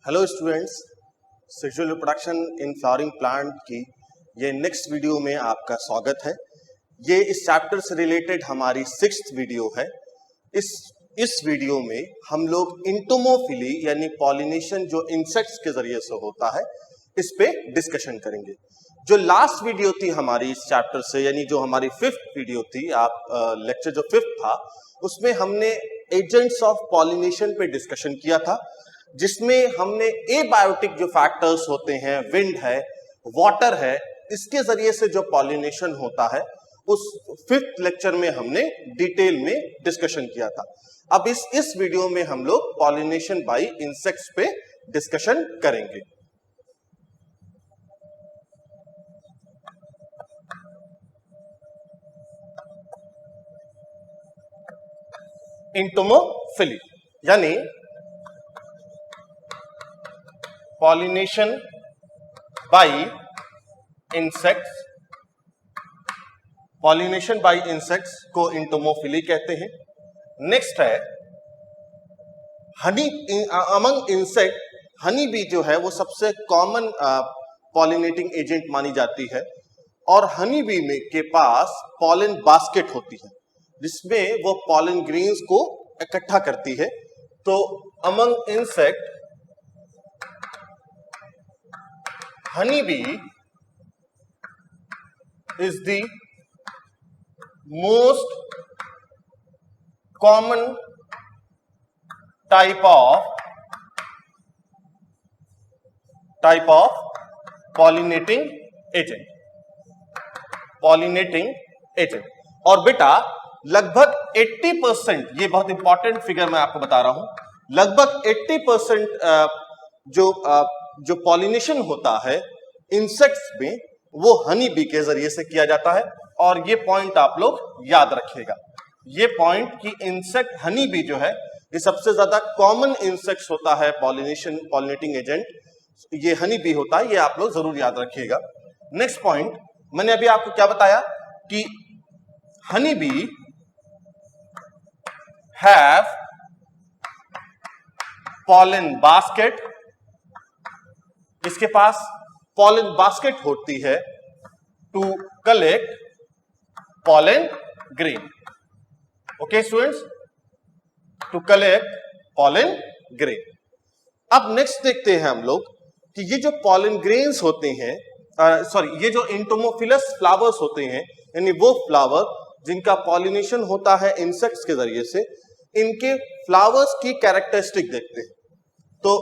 Hello students, sexual reproduction in flowering plant की ये next video में आपका स्वागत है। ये इस चैप्टर से रिलेटेड हमारी 6th वीडियो है। इस वीडियो में हम लोग इंटोमोफिली यानी पॉलिनेशन जो इंसेक्ट्स के जरिए से होता है इस पे डिस्कशन करेंगे। जो लास्ट वीडियो थी हमारी इस चैप्टर से यानी जो हमारी 5th वीडियो थी, लेक्चर जो 5th था उसमें हमने एजेंट्स ऑफ पॉलिनेशन पे डिस्कशन किया था, जिसमें हमने एबायोटिक जो फैक्टर्स होते हैं, विंड है, वाटर है, इसके जरिए से जो पॉलिनेशन होता है उस 5th लेक्चर में हमने डिटेल में डिस्कशन किया था। अब इस वीडियो में हम लोग पॉलिनेशन बाय इंसेक्ट्स पे डिस्कशन करेंगे। इंटोमोफिली यानी pollination by insects, pollination by insects को इंटोमोफिली कहते हैं। नेक्स्ट है Honey. Among insect honey bee जो है वो सबसे कॉमन पॉलिनेटिंग एजेंट मानी जाती है और हनी बी में के पास पॉलन बास्केट होती है जिसमें वो पॉलन ग्रेन्स को इकट्ठा करती है। तो among insect honey bee is the most common type of pollinating agent। और बेटा लगभग 80%, ये बहुत इंपॉर्टेंट फिगर मैं आपको बता रहा हूं, लगभग 80% जो पॉलिनेशन होता है इंसेक्ट्स में वो हनी बी के जरिए से किया जाता है। और ये पॉइंट आप लोग याद रखिएगा, ये पॉइंट कि इंसेक्ट हनी बी जो है ये सबसे ज्यादा कॉमन इंसेक्ट्स होता है पॉलिनेटिंग एजेंट, ये हनी बी होता है, ये आप लोग जरूर याद रखिएगा। नेक्स्ट पॉइंट, मैंने अभी आपको क्या बताया कि honey bee have pollen basket, इसके पास पॉलन बास्केट होती है to collect pollen grain. Okay students, to collect pollen grain. अब नेक्स्ट देखते हैं हम लोग कि ये जो पॉलन ग्रेन्स होते हैं, ये जो इंटोमोफिलस फ्लावर्स होते हैं यानी वो फ्लावर जिनका पॉलिनेशन होता है इंसेक्ट्स के जरिए से, इनके फ्लावर्स की कैरेक्टरिस्टिक देखते हैं। तो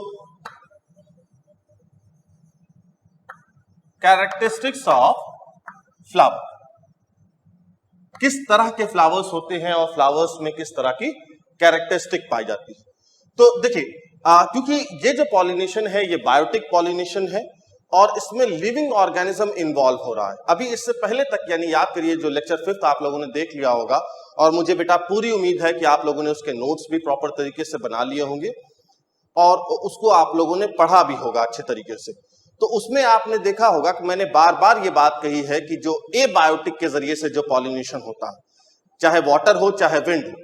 कैरेक्टरिस्टिक्स ऑफ फ्लावर, किस तरह के फ्लावर्स होते हैं और फ्लावर्स में किस तरह की कैरेक्टरिस्टिक पाई जाती है। तो देखिए, क्योंकि ये जो पॉलिनेशन है ये बायोटिक पॉलिनेशन है और इसमें लिविंग ऑर्गेनिज्म इन्वॉल्व हो रहा है। अभी इससे पहले तक यानी याद करिए जो लेक्चर 5th आप लोगों ने देख लिया होगा और मुझे बेटा पूरी उम्मीद है कि आप लोगों ने उसके नोट्स भी प्रॉपर तरीके से बना लिए होंगे और उसको आप लोगों ने पढ़ा भी होगा अच्छे तरीके से। तो उसमें आपने देखा होगा कि मैंने बार बार ये बात कही है कि जो एबायोटिक के जरिए से जो पॉलिनेशन होता है, चाहे वाटर हो चाहे विंड हो,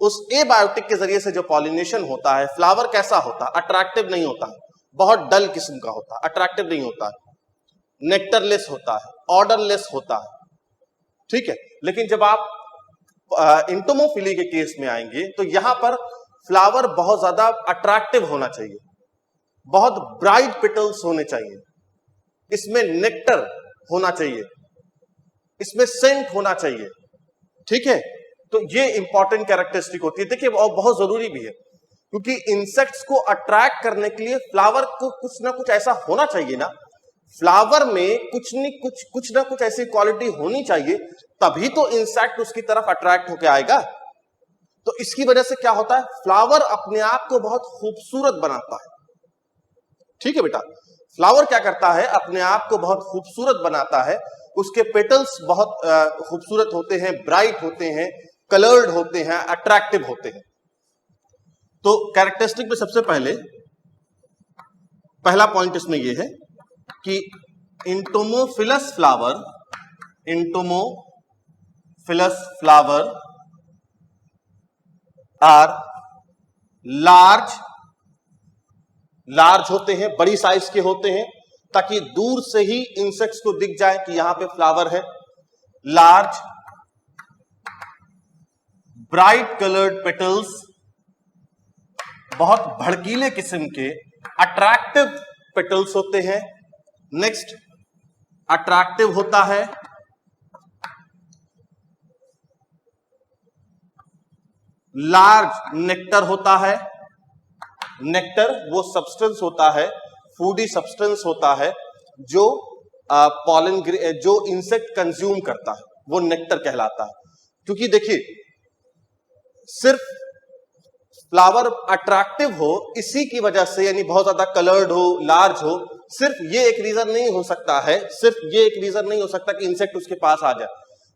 उस एबायोटिक के जरिए से जो पॉलिनेशन होता है, फ्लावर कैसा होता है? अट्रैक्टिव नहीं होता है, बहुत डल किस्म का होता है, अट्रैक्टिव नहीं होता है, नेक्टरलेस होता है, ऑर्डरलेस होता है, ठीक है। लेकिन जब आप इंटोमोफिली के केस में आएंगे तो यहां पर फ्लावर बहुत ज्यादा अट्रैक्टिव होना चाहिए, बहुत ब्राइट पेटल्स होने चाहिए, इसमें नेक्टर होना चाहिए, इसमें सेंट होना चाहिए, ठीक है। तो ये इंपॉर्टेंट कैरेक्टरिस्टिक होती है। देखिए, और बहुत जरूरी भी है क्योंकि इंसेक्ट्स को अट्रैक्ट करने के लिए फ्लावर को कुछ ना कुछ ऐसा होना चाहिए ना, फ्लावर में कुछ ना कुछ ऐसी क्वालिटी होनी चाहिए, तभी तो इंसेक्ट उसकी तरफ अट्रैक्ट होकर आएगा। तो इसकी वजह से क्या होता है, फ्लावर अपने आप को बहुत खूबसूरत बनाता है, ठीक है बेटा। फ्लावर क्या करता है, अपने आप को बहुत खूबसूरत बनाता है, उसके पेटल्स बहुत खूबसूरत होते हैं, ब्राइट होते हैं, कलर्ड होते हैं, अट्रैक्टिव होते हैं। तो कैरेक्टरिस्टिक में सबसे पहला पॉइंट इसमें यह है कि इंटोमोफिलस फ्लावर आर large लार्ज होते हैं, बड़ी साइज के होते हैं, ताकि दूर से ही इंसेक्ट्स को दिख जाए कि यहां पे फ्लावर है। लार्ज ब्राइट कलर्ड पेटल्स, बहुत भड़कीले किस्म के अट्रैक्टिव पेटल्स होते हैं। नेक्स्ट अट्रैक्टिव होता है लार्ज नेक्टर होता है। नेक्टर वो सब्सटेंस होता है, फूडी सब्सटेंस होता है जो पॉलन जो इंसेक्ट कंज्यूम करता है, वो नेक्टर कहलाता है। क्योंकि देखिए सिर्फ फ्लावर अट्रैक्टिव हो इसी की वजह से, यानी बहुत ज्यादा कलर्ड हो, लार्ज हो, सिर्फ ये एक रीजन नहीं हो सकता है, सिर्फ ये एक रीजन नहीं हो सकता कि इंसेक्ट उसके पास आ जाए,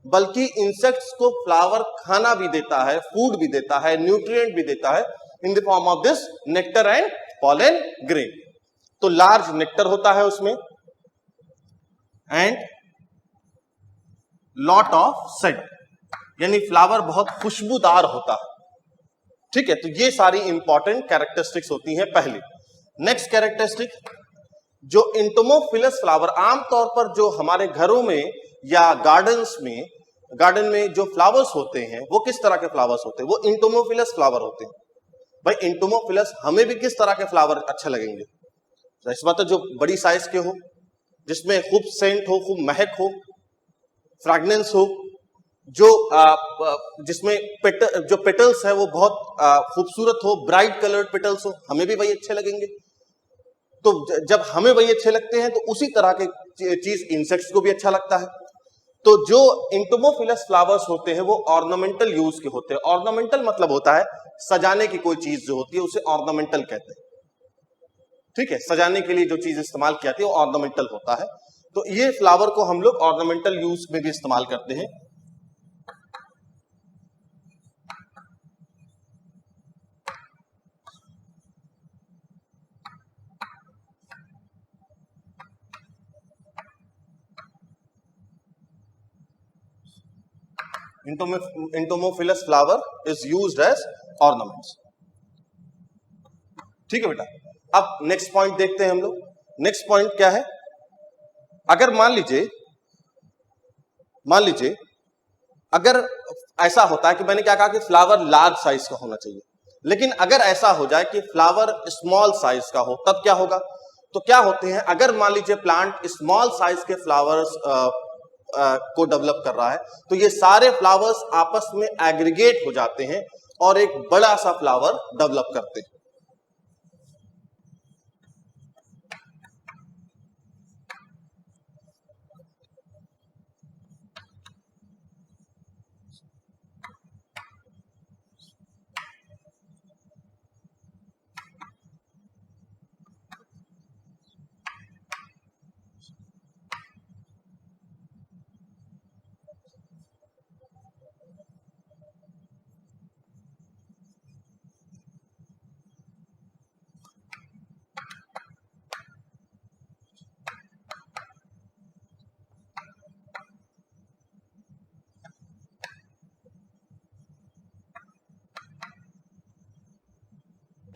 बल्कि इंसेक्ट्स को फ्लावर खाना भी देता है, फूड भी देता है, न्यूट्रिएंट भी देता है in the form of this nectar and pollen grain. तो लार्ज नेक्टर होता है उसमें एंड लॉट ऑफ सेंट, यानी फ्लावर बहुत खुशबूदार होता है। ठीक है, तो ये सारी इंपॉर्टेंट कैरेक्टरिस्टिक्स होती हैं पहली। नेक्स्ट कैरेक्टरिस्टिक, जो इंटोमोफिलस फ्लावर, आमतौर पर जो हमारे घरों में या गार्डन में जो फ्लावर्स होते हैं वो किस तरह के फ्लावर्स होते हैं? वो इंटोमोफिलस फ्लावर होते हैं। भाई इंटोमोफिलस, हमें भी किस तरह के फ्लावर अच्छे लगेंगे? तो इस बात जो बड़ी साइज के हो, जिसमें खूब सेंट हो, खूब महक हो, फ्रैग्नेंस हो, जो जिसमें जो पेटल्स है वो बहुत खूबसूरत हो, ब्राइट कलर्ड पेटल्स हो, हमें भी वही अच्छे लगेंगे। तो जब हमें वही अच्छे लगते हैं तो उसी तरह के चीज इंसेक्ट्स को भी अच्छा लगता है। तो जो इंटोमोफिलस फ्लावर्स होते हैं वो ऑर्नामेंटल यूज के होते हैं। ऑर्नामेंटल मतलब होता है सजाने की कोई चीज जो होती है उसे ऑर्नामेंटल कहते हैं। ठीक है, सजाने के लिए जो चीज इस्तेमाल की जाती है वो ऑर्नामेंटल होता है। तो ये फ्लावर को हम लोग ऑर्नामेंटल यूज में भी इस्तेमाल करते हैं। Entomophilous flower is used as ornaments। ठीक है बेटा, अब नेक्स्ट पॉइंट देखते हैं हम लोग। नेक्स्ट पॉइंट क्या है? अगर मान लीजिए अगर ऐसा होता है कि मैंने क्या कहा कि फ्लावर लार्ज साइज का होना चाहिए, लेकिन अगर ऐसा हो जाए कि फ्लावर स्मॉल साइज का हो, तब क्या होगा? तो क्या होते हैं, अगर मान लीजिए प्लांट स्मॉल साइज के फ्लावर्स को डेवलप कर रहा है तो ये सारे फ्लावर्स आपस में एग्रीगेट हो जाते हैं और एक बड़ा सा फ्लावर डेवलप करते हैं।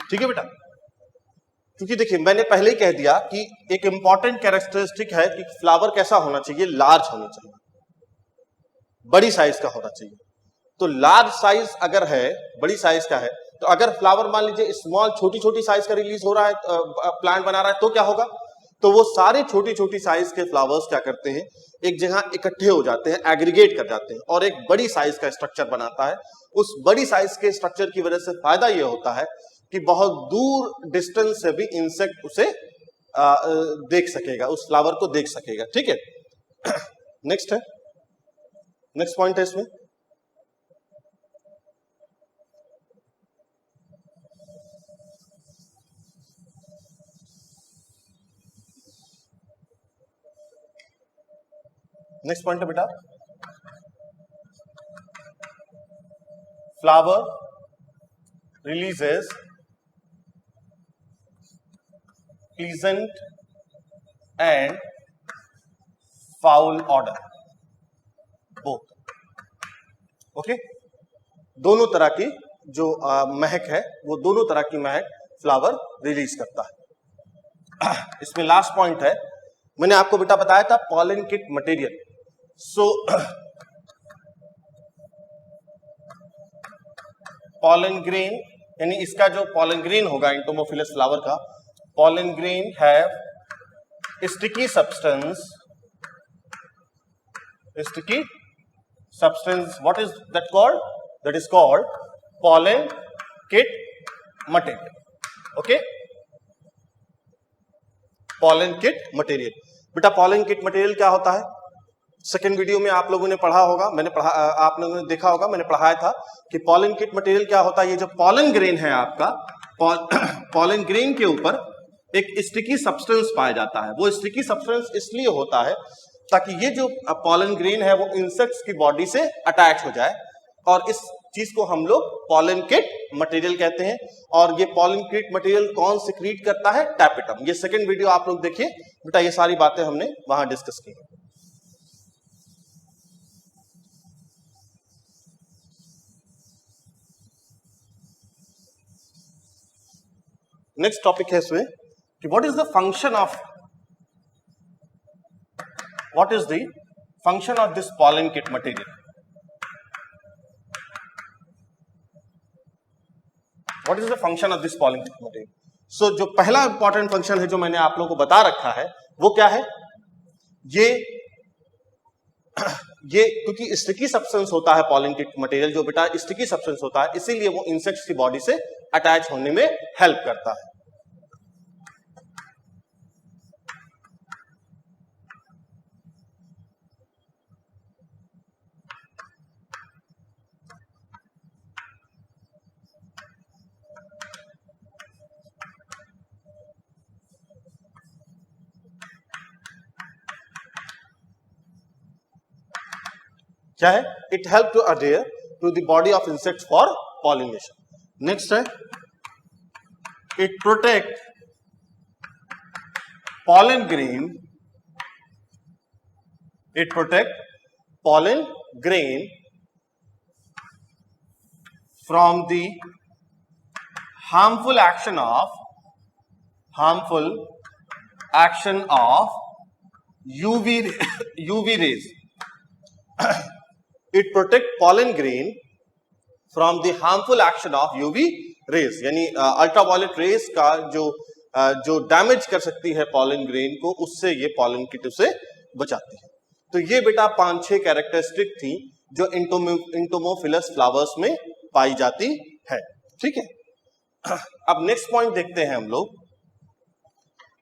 ठीक है बेटा, क्योंकि देखिए मैंने पहले ही कह दिया कि एक इंपॉर्टेंट कैरेक्टरिस्टिक है कि फ्लावर कैसा होना चाहिए, लार्ज होना चाहिए, बड़ी साइज का होना चाहिए। तो लार्ज साइज अगर है, बड़ी साइज का है, तो अगर फ्लावर मान लीजिए स्मॉल छोटी छोटी साइज का रिलीज हो रहा है, प्लांट बना रहा है, तो क्या होगा? तो वो सारे छोटी छोटी साइज के फ्लावर्स क्या करते हैं, एक जगह इकट्ठे हो जाते हैं, एग्रीगेट कर जाते हैं और एक बड़ी साइज का स्ट्रक्चर बनाता है। उस बड़ी साइज के स्ट्रक्चर की वजह से फायदा यह होता है कि बहुत दूर डिस्टेंस से भी इंसेक्ट उसे देख सकेगा, उस फ्लावर को देख सकेगा। ठीक है, नेक्स्ट है, नेक्स्ट पॉइंट है इसमें, नेक्स्ट पॉइंट है बेटा, flower releases pleasant and foul order both. Okay, दोनों तरह की जो महक है, वो दोनों तरह की महक फ्लावर रिलीज करता है। इसमें लास्ट पॉइंट है, मैंने आपको बेटा बताया था पॉलन किट मटेरियल। सो पॉलन ग्रेन यानी इसका जो पॉलन ग्रेन होगा एंटोमोफिलस फ्लावर का, pollen grain have sticky substance, sticky substance. What is that called? That is called pollen kit material. Okay, pollen kit material. बेटा pollen kit material क्या होता है? Second video में आप लोगों ने पढ़ा होगा, आप लोगों ने देखा होगा, मैंने पढ़ाया था कि pollen kit material क्या होता है। ये जो pollen grain है आपका, pollen grain के ऊपर एक स्टिकी सब्सटेंस पाया जाता है। वो स्टिकी सब्सटेंस इसलिए होता है ताकि ये जो पॉलन ग्रेन है वो इंसेक्ट्स की बॉडी से अटैच हो जाए, और इस चीज को हम लोग पॉलन किट मटेरियल कहते हैं। और ये पॉलन किट मटेरियल कौन सिक्रीट करता है? टैपेटम। ये सेकंड वीडियो आप लोग देखिए बेटा, ये सारी बातें हमने वहां डिस्कस की। नेक्स्ट टॉपिक है इसमें कि what is the function of What is the function of this pollen kit material? What is the function of this pollen kit material? So जो पहला इंपॉर्टेंट फंक्शन है जो मैंने आप लोगों को बता रखा है वो क्या है? ये क्योंकि स्टिकी सब्सटेंस होता है पॉलन किट मटेरियल, जो बेटा स्टिकी सब्सटेंस होता है, इसीलिए वो इंसेक्ट्स की बॉडी से अटैच होने में हेल्प करता है। क्या है? It help to adhere to the body of insects for pollination. Next है it protect pollen grain, it protect pollen grain from the harmful action of UV rays. It protect pollen grain from the harmful action of UV rays, यानी ultraviolet rays का जो damage कर सकती है pollen grain को, उससे ये pollen kit उसे बचाती है। तो ये बेटा 5-6 कैरेक्टरिस्टिक थी जो एंटोमोफिलस फ्लावर्स में पाई जाती है। ठीक है, अब नेक्स्ट पॉइंट देखते हैं हम लोग,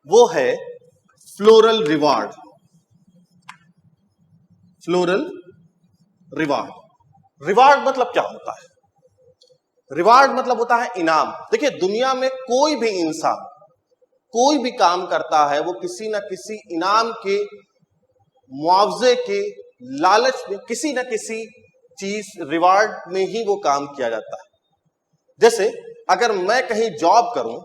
वो है floral reward. Floral reward, reward मतलब क्या होता है? रिवार्ड मतलब होता है इनाम। देखिए दुनिया में कोई भी इंसान कोई भी काम करता है वो किसी ना किसी इनाम के, मुआवजे के लालच में, किसी ना किसी चीज रिवार्ड में ही वो काम किया जाता है। जैसे अगर मैं कहीं जॉब करूं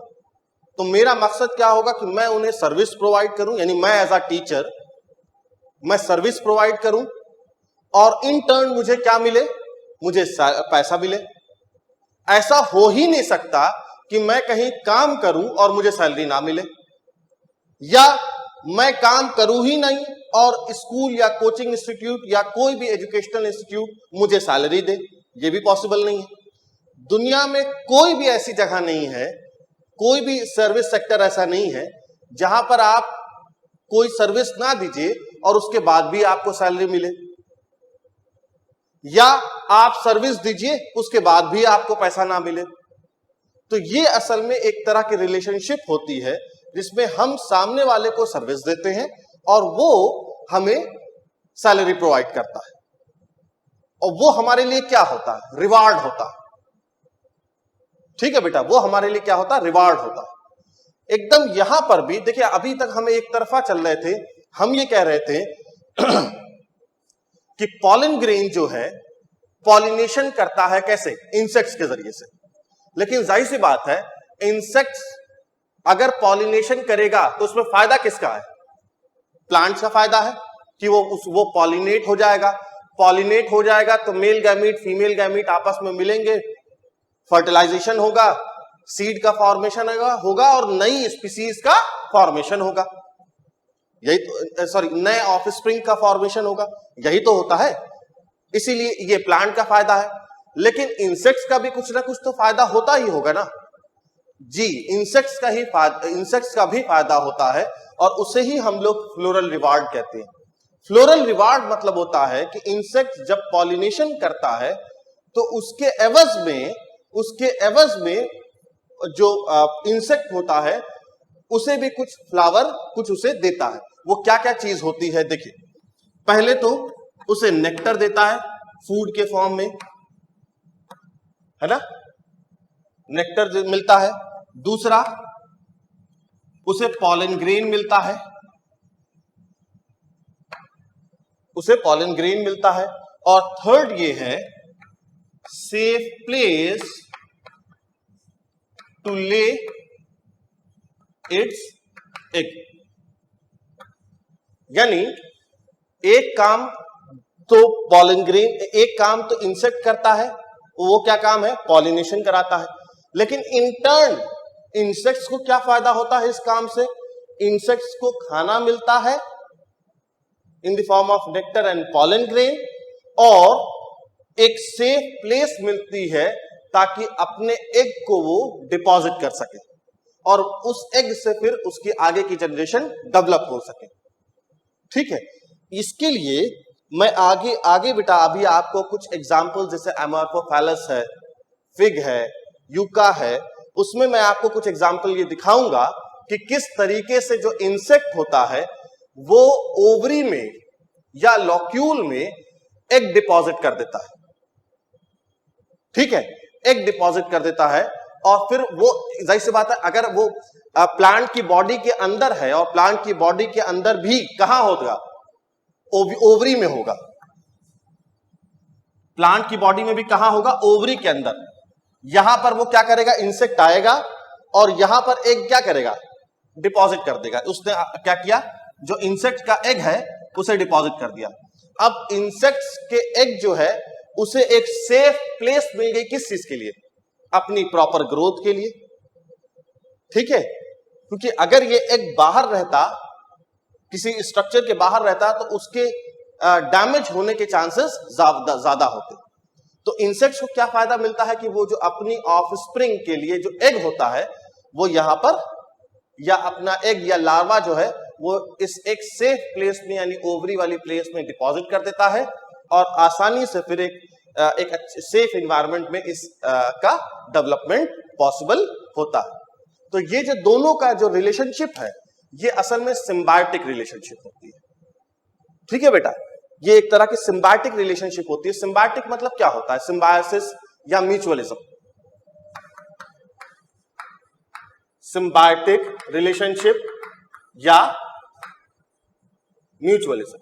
तो मेरा मकसद क्या होगा कि मैं उन्हें सर्विस प्रोवाइड करूं, यानी मैं एज अ टीचर मैं सर्विस प्रोवाइड करूं और इन टर्न मुझे क्या मिले? मुझे पैसा मिले। ऐसा हो ही नहीं सकता कि मैं कहीं काम करूं और मुझे सैलरी ना मिले, या मैं काम करूं ही नहीं और स्कूल या कोचिंग इंस्टीट्यूट या कोई भी एजुकेशनल इंस्टीट्यूट मुझे सैलरी दे। ये भी पॉसिबल नहीं है। दुनिया में कोई भी ऐसी जगह नहीं है, कोई भी सर्विस सेक्टर ऐसा नहीं है जहां पर आप कोई सर्विस ना दीजिए और उसके बाद भी आपको सैलरी मिले, या आप सर्विस दीजिए उसके बाद भी आपको पैसा ना मिले। तो ये असल में एक तरह की रिलेशनशिप होती है जिसमें हम सामने वाले को सर्विस देते हैं और वो हमें सैलरी प्रोवाइड करता है, और वो हमारे लिए क्या होता है? रिवार्ड होता है। ठीक है बेटा, वो हमारे लिए क्या होता है? रिवार्ड होता है। एकदम यहां पर भी देखिए, अभी तक हम एक तरफा चल रहे थे, हम ये कह रहे थे कि पॉलन ग्रेन जो है पॉलिनेशन करता है कैसे? इंसेक्ट्स के जरिए से। लेकिन जाहिर सी बात है, इंसेक्ट्स अगर पॉलिनेशन करेगा तो उसमें फायदा किसका है? प्लांट्स का फायदा है कि वो पॉलिनेट हो जाएगा। पॉलिनेट हो जाएगा तो मेल गैमीट फीमेल गैमीट आपस में मिलेंगे, फर्टिलाइजेशन होगा, सीड का फॉर्मेशन होगा और नई स्पीसीज का फॉर्मेशन होगा, यही तो, सॉरी, नए ऑफस्प्रिंग का फॉर्मेशन होगा, यही तो होता है। इसीलिए ये प्लांट का फायदा है। लेकिन इंसेक्ट्स का भी कुछ ना कुछ तो फायदा होता ही होगा ना जी। इंसेक्ट्स का भी फायदा होता है और उसे ही हम लोग फ्लोरल रिवार्ड कहते हैं। फ्लोरल रिवार्ड मतलब होता है कि इंसेक्ट जब पॉलिनेशन करता है तो उसके एवज में जो इंसेक्ट होता है उसे भी कुछ फ्लावर कुछ उसे देता है। वो क्या क्या चीज होती है देखिए, पहले तो उसे नेक्टर देता है फूड के फॉर्म में, है ना, नेक्टर मिलता है। दूसरा, उसे पॉलन ग्रेन मिलता है, उसे पॉलन ग्रेन मिलता है। और थर्ड ये है सेफ प्लेस टू ले इट्स एग। यानी एक काम तो पॉलन ग्रेन, एक काम तो इंसेक्ट करता है, वो क्या काम है, पॉलिनेशन कराता है। लेकिन इन टर्न इंसेक्ट्स को क्या फायदा होता है इस काम से, इंसेक्ट्स को खाना मिलता है in the form of nectar and pollen grain, और एक सेफ प्लेस मिलती है ताकि अपने एग को वो डिपॉजिट कर सके और उस एग से फिर उसकी आगे की जनरेशन डेवलप हो सके। ठीक है, इसके लिए मैं आगे बेटा अभी आपको कुछ एग्जांपल, जैसे एमोर्फोफैलस है, फिग है, यूका है, उसमें मैं आपको कुछ एग्जांपल ये दिखाऊंगा कि किस तरीके से जो इंसेक्ट होता है वो ओवरी में या लॉक्यूल में एग डिपॉजिट कर देता है। ठीक है, एग डिपॉजिट कर देता है और फिर वो, जाहिर सी बात है, अगर वो प्लांट की बॉडी के अंदर है और प्लांट की बॉडी के अंदर भी कहां होगा, ओवरी में होगा। प्लांट की बॉडी में भी कहां होगा, ओवरी के अंदर। यहां पर वो क्या करेगा, इंसेक्ट आएगा और यहां पर एग क्या करेगा, डिपॉजिट कर देगा। उसने क्या किया, जो इंसेक्ट का एग है उसे डिपॉजिट कर दिया। अब इंसेक्ट्स के एग जो है उसे एक सेफ प्लेस मिल गई, किस चीज के लिए, अपनी प्रॉपर ग्रोथ के लिए। ठीक है, क्योंकि अगर ये एग बाहर रहता, किसी स्ट्रक्चर के बाहर रहता, तो उसके डैमेज होने के चांसेस ज्यादा होते। तो इंसेक्ट्स को क्या फायदा मिलता है कि वो जो अपनी ऑफस्प्रिंग के लिए जो एग होता है वो यहां पर, या अपना एग या लार्वा जो है वो इस एक सेफ प्लेस में यानी ओवरी वाली प्लेस में डिपॉजिट कर देता है और आसानी से फिर एक अच्छे सेफ एनवायरनमेंट में इस का डेवलपमेंट पॉसिबल होता है। तो ये जो दोनों का जो रिलेशनशिप है ये असल में सिम्बायोटिक रिलेशनशिप होती है। ठीक है बेटा, ये एक तरह की सिम्बायोटिक रिलेशनशिप होती है। सिम्बायोटिक मतलब क्या होता है, सिम्बायोसिस या म्यूचुअलिज्म। सिम्बायोटिक रिलेशनशिप या म्यूचुअलिज्म।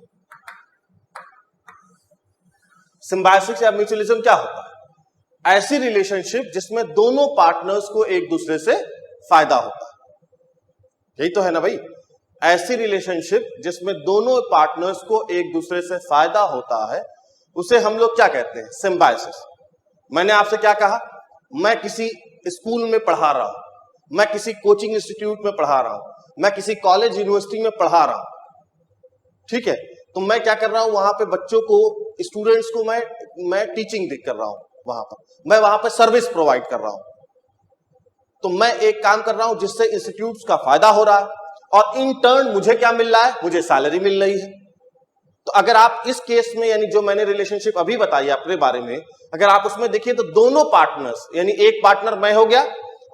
सिम्बायोसिस या म्यूचुअलिज्म क्या होता है, ऐसी रिलेशनशिप जिसमें दोनों पार्टनर्स को एक दूसरे से फायदा होता है। यही तो है ना भाई, ऐसी रिलेशनशिप जिसमें दोनों पार्टनर्स को एक दूसरे से फायदा होता है उसे हम लोग क्या कहते हैं, सिम्बायोसिस। मैंने आपसे क्या कहा, मैं किसी स्कूल में पढ़ा रहा हूं, मैं किसी कोचिंग इंस्टीट्यूट में पढ़ा रहा हूं, मैं किसी कॉलेज यूनिवर्सिटी में पढ़ा रहा हूं। ठीक है, तो मैं क्या कर रहा हूं, वहां पे बच्चों को, स्टूडेंट्स को मैं टीचिंग कर रहा हूं, वहां पर मैं वहां पे सर्विस प्रोवाइड कर रहा हूं। तो मैं एक काम कर रहा हूं जिससे इंस्टीट्यूट्स का फायदा हो रहा है और इन टर्न मुझे क्या मिल रहा है, मुझे सैलरी मिल रही है। तो अगर आप इस केस में, यानी जो मैंने रिलेशनशिप अभी बताई अपने बारे में, अगर आप उसमें देखिए तो दोनों पार्टनर्स, यानी एक पार्टनर मैं हो गया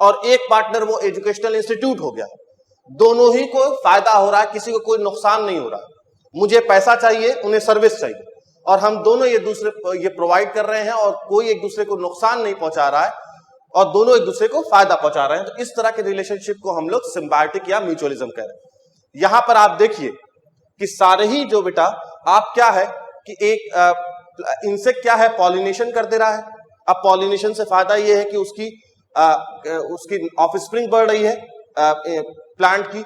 और एक पार्टनर वो एजुकेशनल इंस्टीट्यूट हो गया, दोनों ही को फायदा हो रहा है, किसी को कोई नुकसान नहीं हो रहा। मुझे पैसा चाहिए, उन्हें सर्विस चाहिए, और हम दोनों ये प्रोवाइड कर रहे हैं और कोई एक दूसरे को नुकसान नहीं पहुंचा रहा है और दोनों एक दूसरे को फायदा पहुंचा रहे हैं। तो इस तरह के रिलेशनशिप को हम लोग सिम्बायोटिक या म्यूचुअलिज्म कह रहे हैं। यहां पर आप देखिए कि सारे ही जो बेटा आप क्या है कि एक इंसेक्ट क्या है, पॉलिनेशन कर दे रहा है। अब पॉलिनेशन से फायदा यह है कि उसकी ऑफस्प्रिंग बढ़ रही है प्लांट की,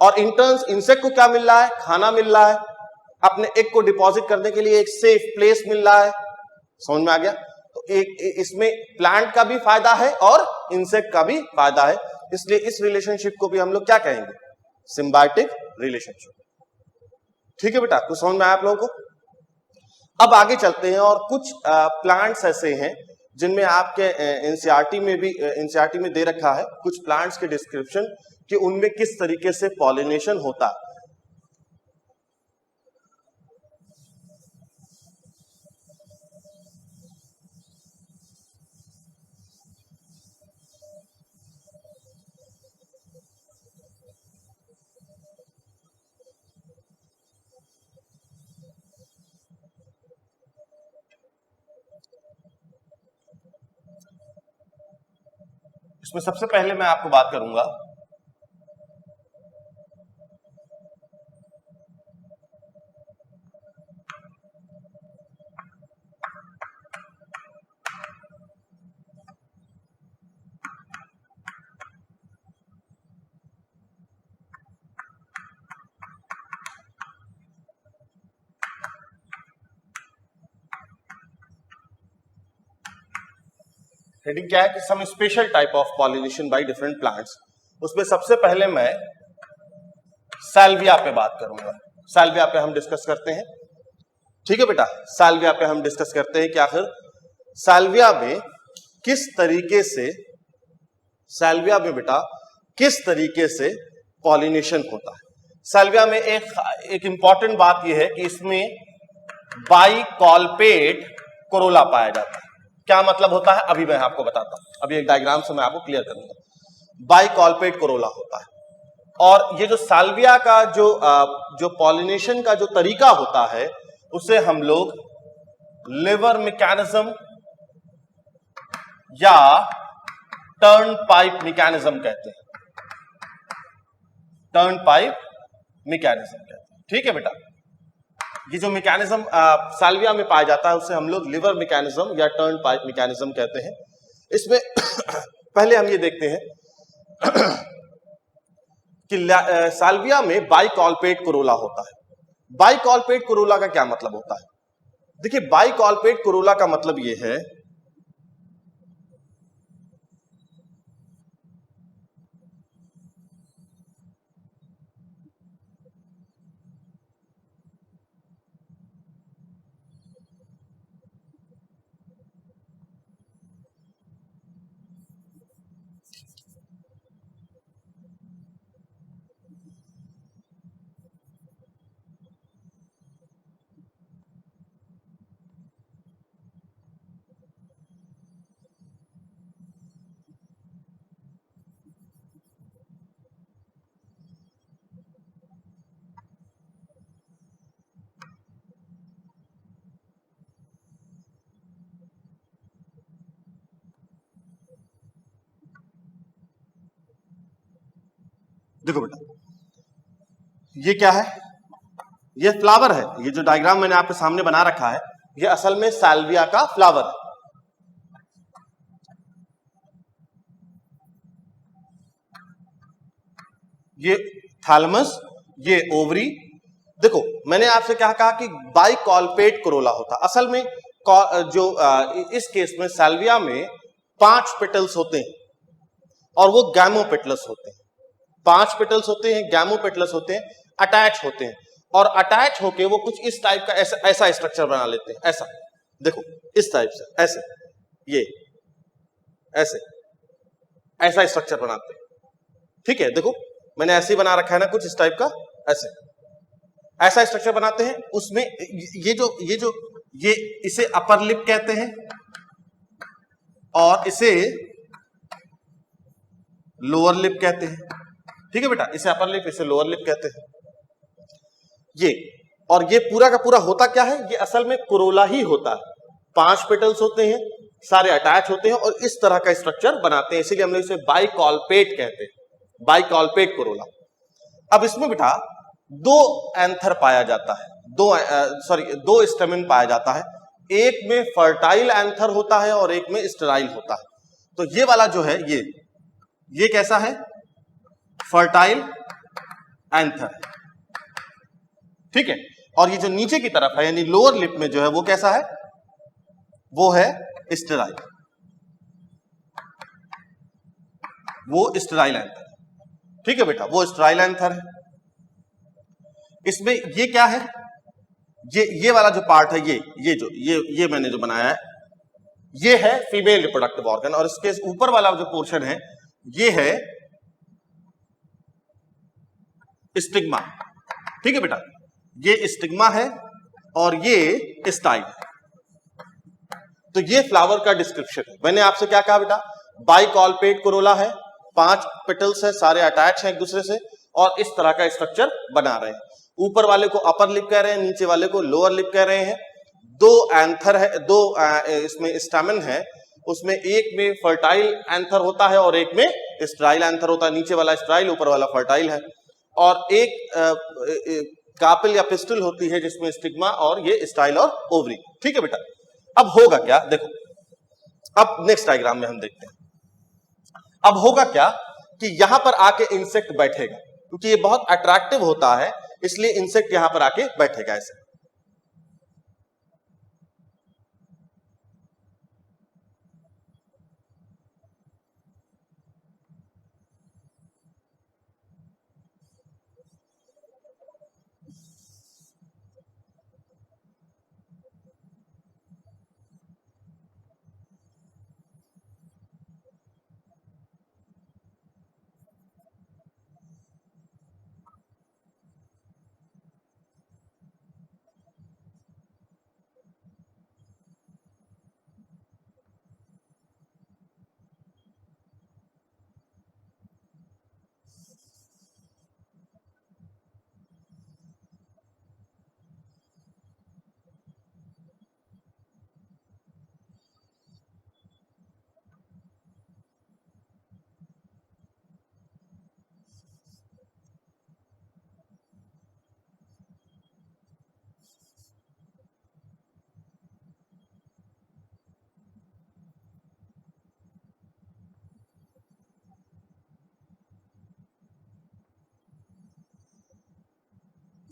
और इंटर्न्स इंसेक्ट को क्या मिल रहा है, खाना मिल रहा है, अपने एग को डिपॉजिट करने के लिए एक सेफ प्लेस मिल रहा है। समझ में आ गया? तो तो इसमें प्लांट का भी फायदा है और इंसेक्ट का भी फायदा है, इसलिए इस रिलेशनशिप को भी हम लोग क्या कहेंगे, सिम्बायोटिक रिलेशनशिप। ठीक है बेटा, कुछ समझ में आया आप लोगों को। अब आगे चलते हैं और कुछ प्लांट्स ऐसे हैं जिनमें आपके एनसीईआरटी में दे रखा है कुछ प्लांट्स के डिस्क्रिप्शन कि उनमें किस तरीके से पॉलिनेशन होता है। इसमें सबसे पहले मैं आपको बात करूंगा हेडिंग क्या है कि some special type of pollination by different plants. उसमें सबसे पहले मैं साल्विया पे बात करूंगा। साल्विया पे हम डिस्कस करते हैं। ठीक है बेटा, साल्विया पे हम डिस्कस करते हैं कि आखिर साल्विया में किस तरीके से, साल्विया में बेटा किस तरीके से पॉलिनेशन होता है। साल्विया में एक इंपॉर्टेंट बात यह है कि इसमें बाइकॉल्पेट कोरोला पाया जाता है। क्या मतलब होता है अभी मैं आपको बताता हूं, अभी एक डायग्राम से मैं आपको क्लियर करूंगा। बाइकॉल्पेट कोरोला होता है, और ये जो साल्विया का जो पॉलिनेशन का जो तरीका होता है उसे हम लोग लिवर मैकेनिज्म या टर्न पाइप मैकेनिज्म कहते हैं। टर्न पाइप मैकेनिज्म कहते हैं। ठीक है बेटा, ये जो मैकेनिज्म साल्विया में पाया जाता है उसे हम लोग लिवर मैकेनिज्म या टर्न पाइप मैकेनिज्म कहते हैं। इसमें पहले हम ये देखते हैं कि साल्विया में बाइकॉल्पेट कोरोला होता है। बाइकॉल्पेट कोरोला का क्या मतलब होता है? देखिए, बाइकॉल्पेट कोरोला का मतलब ये है देखो बेटा, ये क्या है? ये फ्लावर है। ये जो डायग्राम मैंने आपके सामने बना रखा है ये असल में साल्विया का फ्लावर है। ये थैलमस, ये ओवरी। देखो, मैंने आपसे क्या कहा कि बाइकॉल्पेट कोरोला होता। असल में जो इस केस में साल्विया में 5 पेटल्स होते हैं और वो गैमोपेटलस होते हैं। 5 पेटल्स होते हैं, गैमोपेटलस होते हैं, अटैच होते हैं, और अटैच होके वो कुछ इस टाइप का ऐसा स्ट्रक्चर बना लेते हैं। ऐसा देखो, इस टाइप से, ऐसे, ये ऐसे ऐसा स्ट्रक्चर बनाते हैं। ठीक है, देखो मैंने ऐसे ही बना रखा है ना, कुछ इस टाइप का, ऐसा स्ट्रक्चर बनाते हैं। उसमें ये इसे अपर लिप कहते हैं और इसे लोअर लिप कहते हैं। ठीक है बेटा, इसे अपर लिप, इसे लोअर लिप कहते हैं। ये पूरा का पूरा होता क्या है? ये असल में कोरोला ही होता है। 5 पेटल्स होते हैं, सारे अटैच होते हैं और इस तरह का स्ट्रक्चर बनाते हैं, इसीलिए हम लोग इसे बाइकॉल्पेट कहते हैं, बाइकॉल्पेट कोरोला। अब इसमें बेटा 2 एंथर पाया जाता है, 2 स्टेमन पाया जाता है। एक में फर्टाइल एंथर होता है और एक में स्टेराइल होता है। तो ये वाला जो है ये कैसा है? फर्टाइल एंथर है। ठीक है, और ये जो नीचे की तरफ है यानी लोअर लिप में जो है वो कैसा है? वो है स्टेराइल, वो स्टेराइल एंथर, ठीक है बेटा, वो स्टेराइल एंथर है। इसमें ये क्या है, ये वाला जो पार्ट है, ये मैंने जो बनाया है, ये है फीमेल रिप्रोडक्टिव ऑर्गन, और इसके ऊपर वाला जो पोर्शन है ये है स्टिग्मा, ठीक है बेटा, ये स्टिग्मा है और ये स्टाइल है। तो ये फ्लावर का डिस्क्रिप्शन है। मैंने आपसे क्या कहा बेटा, बाइकॉलपेट कोरोला है, 5 पेटल्स है, सारे अटैच हैं एक दूसरे से, और इस तरह का स्ट्रक्चर बना रहे हैं। ऊपर वाले को अपर लिप कह रहे हैं, नीचे वाले को लोअर लिप कह रहे हैं। 2 एंथर है, 2 इसमें स्टैमेन है, उसमें एक में फर्टाइल एंथर होता है और एक में स्टेराइल एंथर होता है। नीचे वाला स्टेराइल, ऊपर वाला फर्टाइल है। और एक कार्पेल या पिस्टल होती है जिसमें स्टिग्मा और ये स्टाइल और ओवरी, ठीक है बेटा। अब होगा क्या, देखो, अब नेक्स्ट डायग्राम में हम देखते हैं। अब होगा क्या कि यहां पर आके इंसेक्ट बैठेगा, क्योंकि ये बहुत अट्रैक्टिव होता है, इसलिए इंसेक्ट यहां पर आके बैठेगा ऐसे।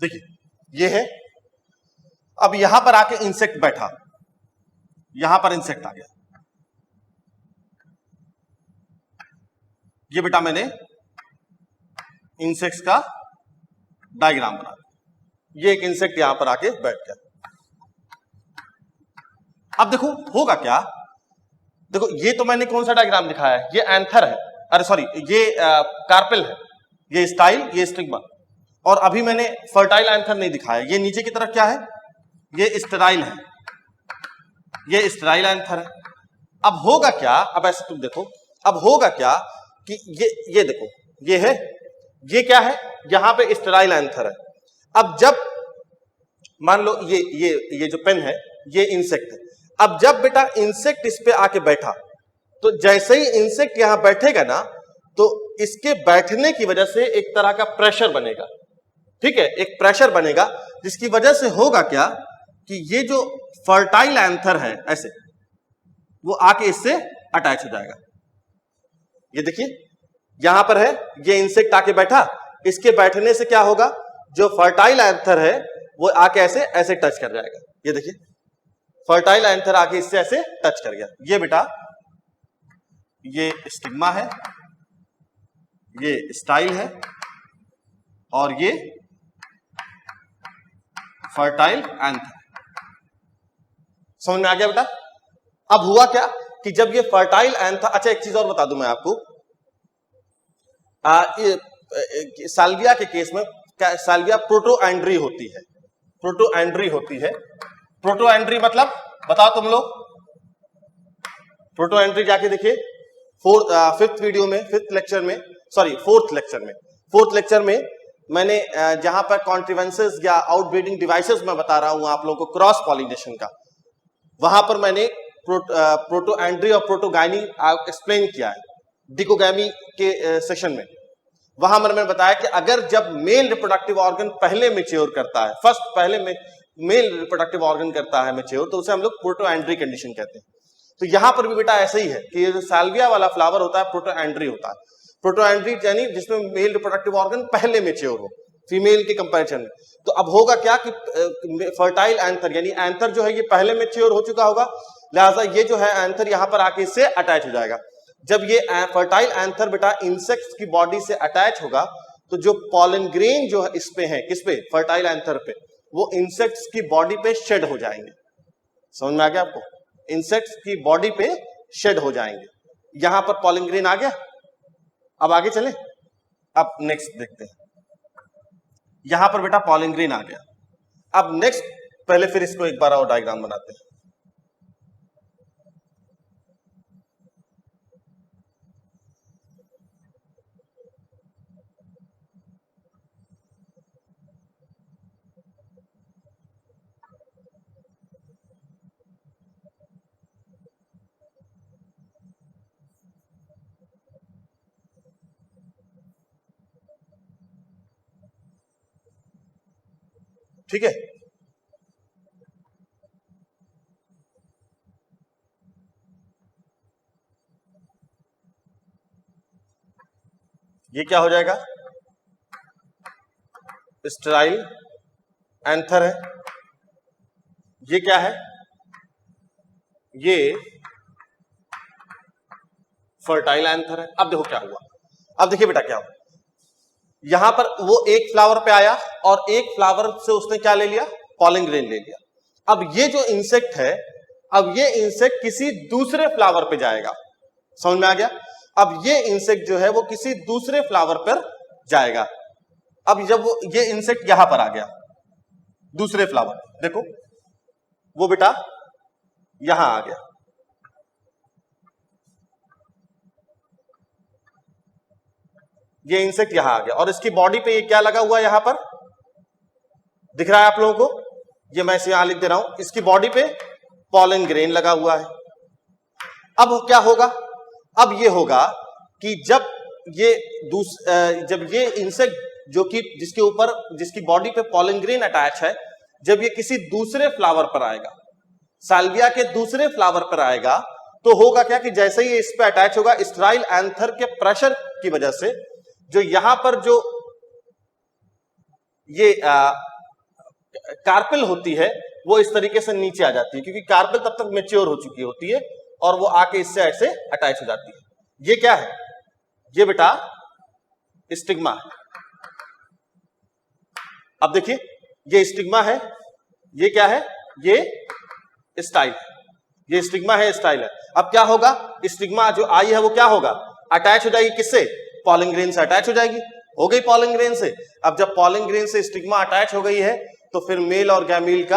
देखिए ये है, अब यहां पर आके इंसेक्ट बैठा, यहां पर इंसेक्ट आ गया। ये बेटा मैंने इंसेक्ट्स का डायग्राम बना दिया, ये एक इंसेक्ट यहां पर आके बैठ गया। अब देखो होगा क्या, देखो ये तो मैंने कौन सा डायग्राम दिखाया है, ये एंथर है, अरे सॉरी, ये कार्पेल है, ये स्टाइल, ये स्टिग्मा, और अभी मैंने फर्टाइल एंथर नहीं दिखाया। ये नीचे की तरफ क्या है, ये स्टेराइल है, ये स्टेराइल एंथर है। अब होगा क्या, अब ऐसे तुम देखो, अब होगा क्या कि ये देखो, ये है, ये क्या है, यहां पे स्टेराइल एंथर है। अब जब मान लो ये जो पेन है, ये इंसेक्ट है। अब जब बेटा इंसेक्ट इस पे आके बैठा, तो जैसे ही इंसेक्ट यहां बैठेगा ना, तो इसके बैठने की वजह से एक तरह का प्रेशर बनेगा, ठीक है, एक प्रेशर बनेगा, जिसकी वजह से होगा क्या कि ये जो फर्टाइल एंथर है ऐसे, वो आके इससे अटैच हो जाएगा। ये देखिए यहां पर है, ये इंसेक्ट आके बैठा, इसके बैठने से क्या होगा, जो फर्टाइल एंथर है वो आके ऐसे ऐसे टच कर जाएगा। ये देखिए फर्टाइल एंथर आके इससे ऐसे टच कर गया। ये बेटा ये स्टिग्मा है, ये स्टाइल है, और ये फर्टाइल एंथर। समझ में आ गया बेटा। अब हुआ क्या कि जब ये फर्टाइल एंथर, अच्छा एक चीज और बता दूं मैं आपको, साल्विया के केस में क्या, साल्विया प्रोटोएंड्री होती है, प्रोटोएंड्री होती है। प्रोटोएंड्री मतलब बताओ तुम लोग, प्रोटोएंड्री जाके देखिए, फिफ्थ वीडियो में, फिफ्थ लेक्चर में, सॉरी फोर्थ लेक्चर में मैंने जहां पर कॉन्ट्रीवेंसेस या आउटब्रीडिंग डिवाइसेस में बता रहा हूं आप लोगों को क्रॉस पॉलिनेशन का, वहां पर मैंने प्रोटोएंड्री और प्रोटोगाइनी एक्सप्लेन किया है डिकोगैमी के सेशन में। वहां मैंने बताया कि अगर जब मेल रिप्रोडक्टिव ऑर्गन पहले मैच्योर करता है, फर्स्ट पहले में मेल रिप्रोडक्टिव ऑर्गन करता है मैच्योर, तो उसे हम लोग प्रोटोएंड्री कंडीशन कहते हैं। तो यहां पर भी बेटा ऐसे ही है कि ये जो साल्विया वाला फ्लावर होता है प्रोटोएंड्री होता है। प्रोटोएंड्री यानी जिसमें मेल रिप्रोडक्टिव ऑर्गन पहले मैच्योर हो, फीमेल के कंपैरिजन में। तो अब होगा क्या कि फर्टाइल एंथर यानी एंथर जो है ये पहले मैच्योर हो चुका होगा, लिहाजा ये जो है एंथर यहां पर आके इससे अटैच हो जाएगा। जब ये फर्टाइल एंथर बेटा इंसेक्ट्स की बॉडी से अटैच होगा तो जो पॉलन ग्रेन जो है इस पे है, किस पे, फर्टाइल एंथर पे, वो इंसेक्ट्स की बॉडी पे शेड हो जाएंगे। समझ में आ गया आपको? इंसेक्ट्स की बॉडी पे शेड हो जाएंगे। यहां पर पॉलन ग्रेन आ गया। अब आगे चले, अब नेक्स्ट देखते हैं। यहां पर बेटा पॉलन ग्रेन आ गया। अब नेक्स्ट पहले फिर इसको एक बार और डायग्राम बनाते हैं। ठीक है, ये क्या हो जाएगा, स्टेराइल एंथर है। ये क्या है, ये फर्टाइल एंथर है। अब देखो क्या हुआ, अब देखिए बेटा क्या हुआ, यहां पर वो एक फ्लावर पे आया और एक फ्लावर से उसने क्या ले लिया, पॉलन ग्रेन ले लिया। अब ये जो इंसेक्ट है, अब ये इंसेक्ट किसी दूसरे फ्लावर पे जाएगा। समझ में आ गया? अब ये इंसेक्ट जो है वो किसी दूसरे फ्लावर पर जाएगा। अब जब वो ये इंसेक्ट यहां पर आ गया दूसरे फ्लावर, देखो वो बेटा यहां आ गया, ये इंसेक्ट यहां आ गया और इसकी बॉडी पे ये क्या लगा हुआ है, यहां पर दिख रहा है आप लोगों को, ये मैं इसे यहां लिख दे रहा हूं, इसकी बॉडी पे पॉलन ग्रेन लगा हुआ है। अब क्या होगा, अब ये होगा कि जब ये इंसेक्ट जो कि जिसके ऊपर जिसकी बॉडी पे पॉलन ग्रेन अटैच है, जब ये किसी दूसरे फ्लावर पर आएगा, साल्विया के दूसरे फ्लावर पर आएगा, तो होगा क्या कि जैसे ही इस पे अटैच होगा, स्टेराइल एंथर के प्रेशर की वजह से जो यहां पर जो ये कार्पेल होती है वो इस तरीके से नीचे आ जाती है, क्योंकि कार्पेल तब तक मैच्योर हो चुकी होती है और वो आके इससे ऐसे अटैच हो जाती है। ये क्या है, ये बेटा स्टिग्मा है। अब देखिए ये स्टिग्मा है, ये क्या है, ये स्टाइल है, ये स्टिग्मा है, स्टाइल है। अब क्या होगा, स्टिग्मा जो आई है वो क्या होगा, अटैच हो जाएगी किससे, पॉलन ग्रेन से अटैच हो जाएगी, हो गई पॉलन ग्रेन से। अब जब पॉलन ग्रेन से स्टिग्मा अटैच हो गई है तो फिर मेल और गैमीट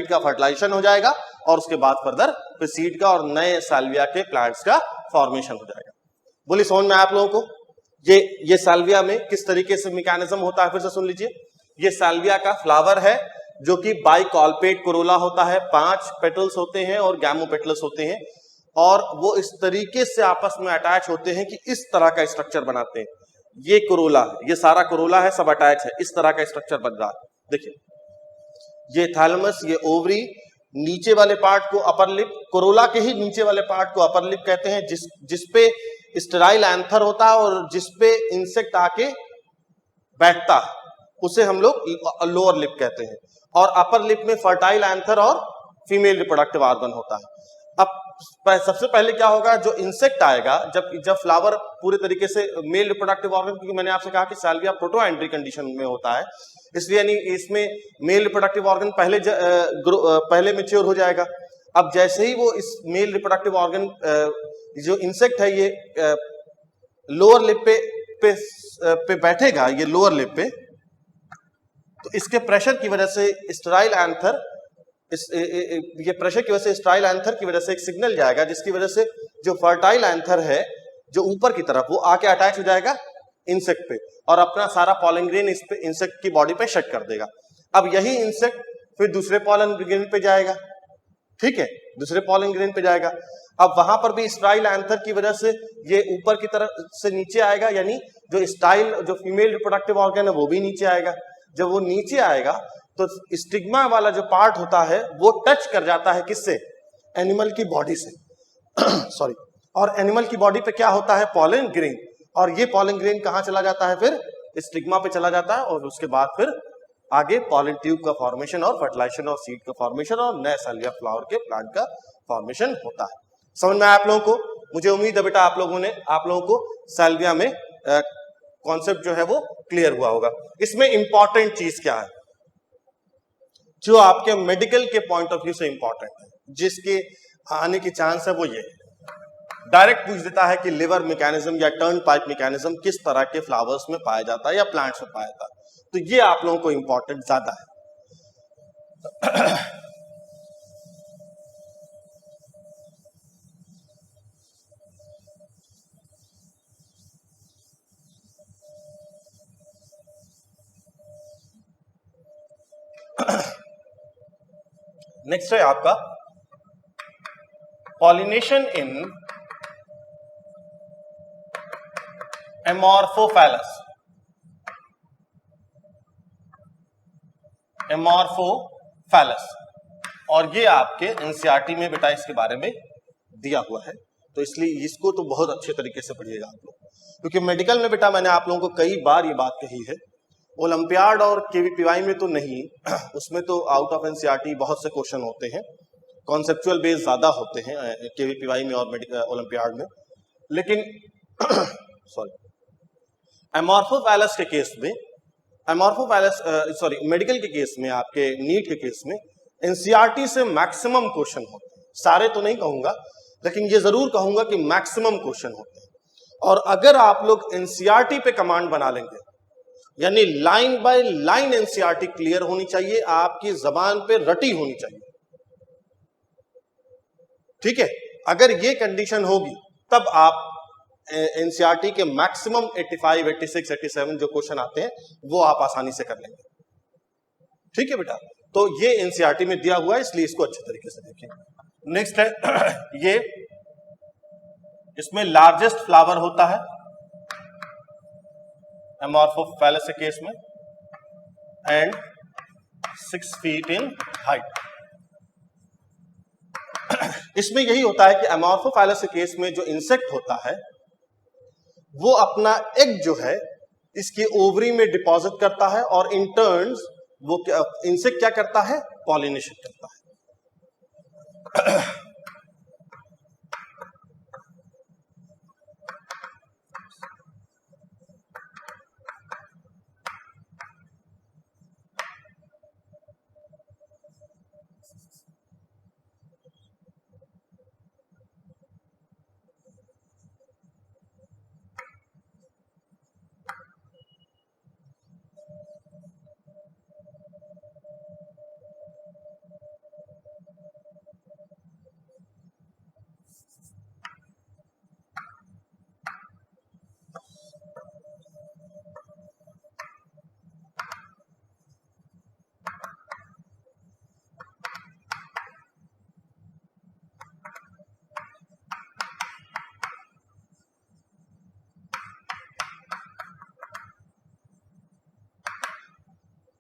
का फर्टिलाइजेशन हो जाएगा और उसके बाद फर्दर फिर सीड का और नए साल्विया के प्लांट्स का फॉर्मेशन हो जाएगा। बोलिए समझ में आप लोगों को? ये साल्विया में किस तरीके से मैकेनिज्म होता है, फिर से सुन लीजिए। ये साल्विया का फ्लावर है जो कि बाइकॉल्पेट कोरोला होता है, 5 पेटल्स होते हैं और गैमोपेटल्स होते हैं, और वो इस तरीके से आपस में अटैच होते हैं कि इस तरह का स्ट्रक्चर बनाते हैं। ये कोरोला, ये सारा कोरोला है, सब अटैच है, इस तरह का स्ट्रक्चर बन रहा है। देखिए ये थैलेमस, ये ओवरी, नीचे वाले पार्ट को अपर लिप, कोरोला के ही नीचे वाले पार्ट को अपर लिप कहते हैं, जिसपे स्टेराइल एंथर होता है और जिसपे इंसेक्ट आके बैठता है उसे हम लोग लोअर लिप कहते हैं, और अपर लिप में फर्टाइल एंथर और फीमेल रिप्रोडक्टिव ऑर्गन होता है। अब सबसे पहले क्या होगा, जो इंसेक्ट आएगा, जब फ्लावर पूरे तरीके से मेल रिप्रोडक्टिव ऑर्गन, क्योंकि मैंने आपसे कहा कि साल्विया प्रोटो एंट्री कंडीशन में होता है, इसलिए यानी इसमें मेल रिप्रोडक्टिव ऑर्गन पहले मैच्योर हो जाएगा। अब जैसे ही वो इस मेल रिप्रोडक्टिव ऑर्गन जो इंसेक्ट है ये लोअर लिप पे बैठेगा, ये लोअर लिप पे, तो इसके प्रेशर की वजह से स्टेराइल एंथर, ये प्रेशर की वजह से स्टेराइल एंथर की वजह से एक सिग्नल जाएगा, जिसकी वजह से जो फर्टाइल एंथर है जो ऊपर की तरफ, वो आके अटैच हो जाएगा इंसेक्ट पे और अपना सारा पॉलन ग्रेन इस पे इंसेक्ट की बॉडी पे शेड कर देगा। अब यही इंसेक्ट फिर दूसरे पॉलन ग्रेन पे जाएगा, ठीक है, दूसरे पॉलन ग्रेन पे जाएगा। अब वहां पर भी स्टेराइल एंथर की वजह से ये ऊपर की तरफ से नीचे आएगा, यानी जो फीमेल रिप्रोडक्टिव ऑर्गन है वो भी नीचे आएगा। जब वो नीचे आएगा तो स्टिग्मा वाला जो पार्ट होता है वो टच कर जाता है किससे, एनिमल की बॉडी से सॉरी, और एनिमल की बॉडी पे क्या होता है, पॉलन ग्रेन, और ये पॉलन ग्रेन कहां चला जाता है, फिर स्टिग्मा पे चला जाता है और उसके बाद फिर आगे पॉलन ट्यूब का फॉर्मेशन और फर्टिलाइजेशन ऑफ सीड का फॉर्मेशन और नए साल्विया फ्लावर के प्लांट का फॉर्मेशन होता है। समझ में आया आप लोगों को? मुझे उम्मीद है बेटा आप लोगों को साल्विया में कॉन्सेप्ट जो है वो क्लियर हुआ होगा। इसमें इंपॉर्टेंट चीज क्या है जो आपके मेडिकल के पॉइंट ऑफ व्यू से इंपॉर्टेंट है, जिसके आने की चांस है, वो ये डायरेक्ट पूछ देता है कि लिवर मैकेनिज्म या टर्न पाइप मैकेनिज्म किस तरह के फ्लावर्स में पाया जाता है या प्लांट्स में पाया जाता है। तो ये आप लोगों को इंपॉर्टेंट ज्यादा है। नेक्स्ट है आपका पॉलिनेशन इन एमॉर्फोफैलस। एमॉर्फोफैलस, और ये आपके एनसीईआरटी में बेटा इसके बारे में दिया हुआ है, तो इसलिए इसको तो बहुत अच्छे तरीके से पढ़िएगा आप लोग, क्योंकि मेडिकल में बेटा मैंने आप लोगों को कई बार ये बात कही है, ओलंपियाड और केवीपीवाई में तो नहीं, उसमें तो आउट ऑफ एनसीईआरटी बहुत से क्वेश्चन होते हैं, कॉन्सेप्चुअल बेस ज्यादा होते हैं केवीपीवाई में और ओलंपियाड में, लेकिन सॉरी एमॉर्फोफैलस के केस में, मेडिकल के केस में, आपके नीट के केस में एनसीईआरटी से मैक्सिमम क्वेश्चन होते हैं। सारे तो नहीं कहूंगा, लेकिन ये जरूर कहूंगा कि मैक्सिमम क्वेश्चन होते हैं। और अगर आप लोग एनसीईआरटी पे कमांड बना लेंगे, यानी line by line NCERT clear होनी चाहिए, आपकी जबान पे रटी होनी चाहिए, ठीक है? अगर ये कंडीशन होगी तब आप एनसीईआरटी के मैक्सिमम 85, 86, 87 जो क्वेश्चन आते हैं वो आप आसानी से कर लेंगे, ठीक है बेटा? तो ये एनसीईआरटी में दिया हुआ है, इसलिए इसको अच्छे तरीके से देखिए। नेक्स्ट है ये, इसमें लार्जेस्ट फ्लावर होता है एमॉर्फोफैलस के केस में एंड 6 फीट इन हाइट। इसमें यही होता है कि एमॉर्फोफैलस के केस में जो इंसेक्ट होता है वो अपना एग जो है इसकी ओवरी में डिपॉजिट करता है और इन टर्न्स वो इंसेक्ट क्या करता है? पॉलिनेशन करता है।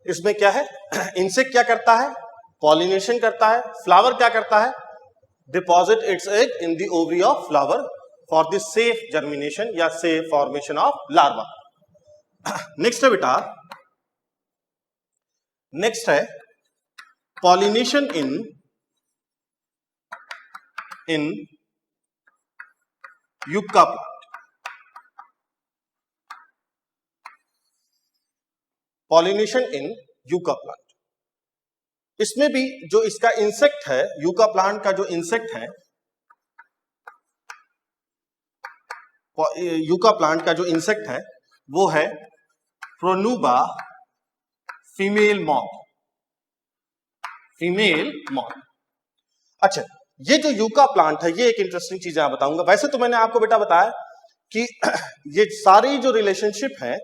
इसमें क्या है? इंसेक्ट क्या करता है? पॉलिनेशन करता है। फ्लावर क्या करता है? Deposit its egg in the ovary of flower for the safe germination या safe formation of larva. Next है बेटा, नेक्स्ट है pollination in yucca plant. Pollination in yucca plant, इसमें भी जो इसका इंसेक्ट है, यूका प्लांट का जो इंसेक्ट है, यूका प्लांट का जो इंसेक्ट है वो है Pronuba female moth. Female moth. अच्छा, ये जो यूका प्लांट है, ये एक इंटरेस्टिंग चीज मैं बताऊंगा। वैसे तो मैंने आपको बेटा बताया कि ये सारी जो रिलेशनशिप है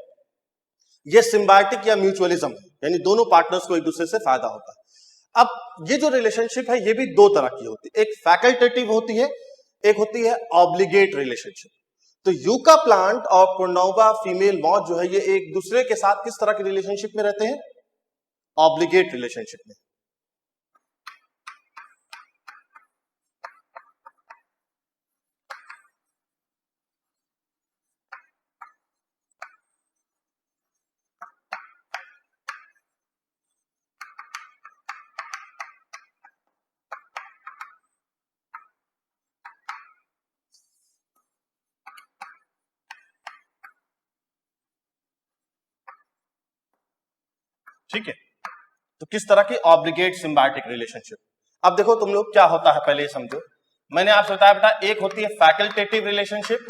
ये सिम्बायोटिक या म्यूचुअलिज्म है, यानी दोनों पार्टनर्स को एक दूसरे से फायदा होता है। अब ये जो रिलेशनशिप है ये भी दो तरह की होती है, एक फैकल्टेटिव होती है, एक होती है ऑब्लिगेट रिलेशनशिप। तो यूका प्लांट और प्रोनोवा फीमेल मॉथ जो है ये एक दूसरे के साथ किस तरह की रिलेशनशिप में रहते हैं? ऑब्लिगेट रिलेशनशिप में। ठीक है। तो किस तरह की ऑब्लिगेट सिम्बायोटिक रिलेशनशिप। अब देखो तुम लोग क्या होता है पहले ये समझो। मैंने आपसे बताया बेटा एक होती है फैकल्टेटिव रिलेशनशिप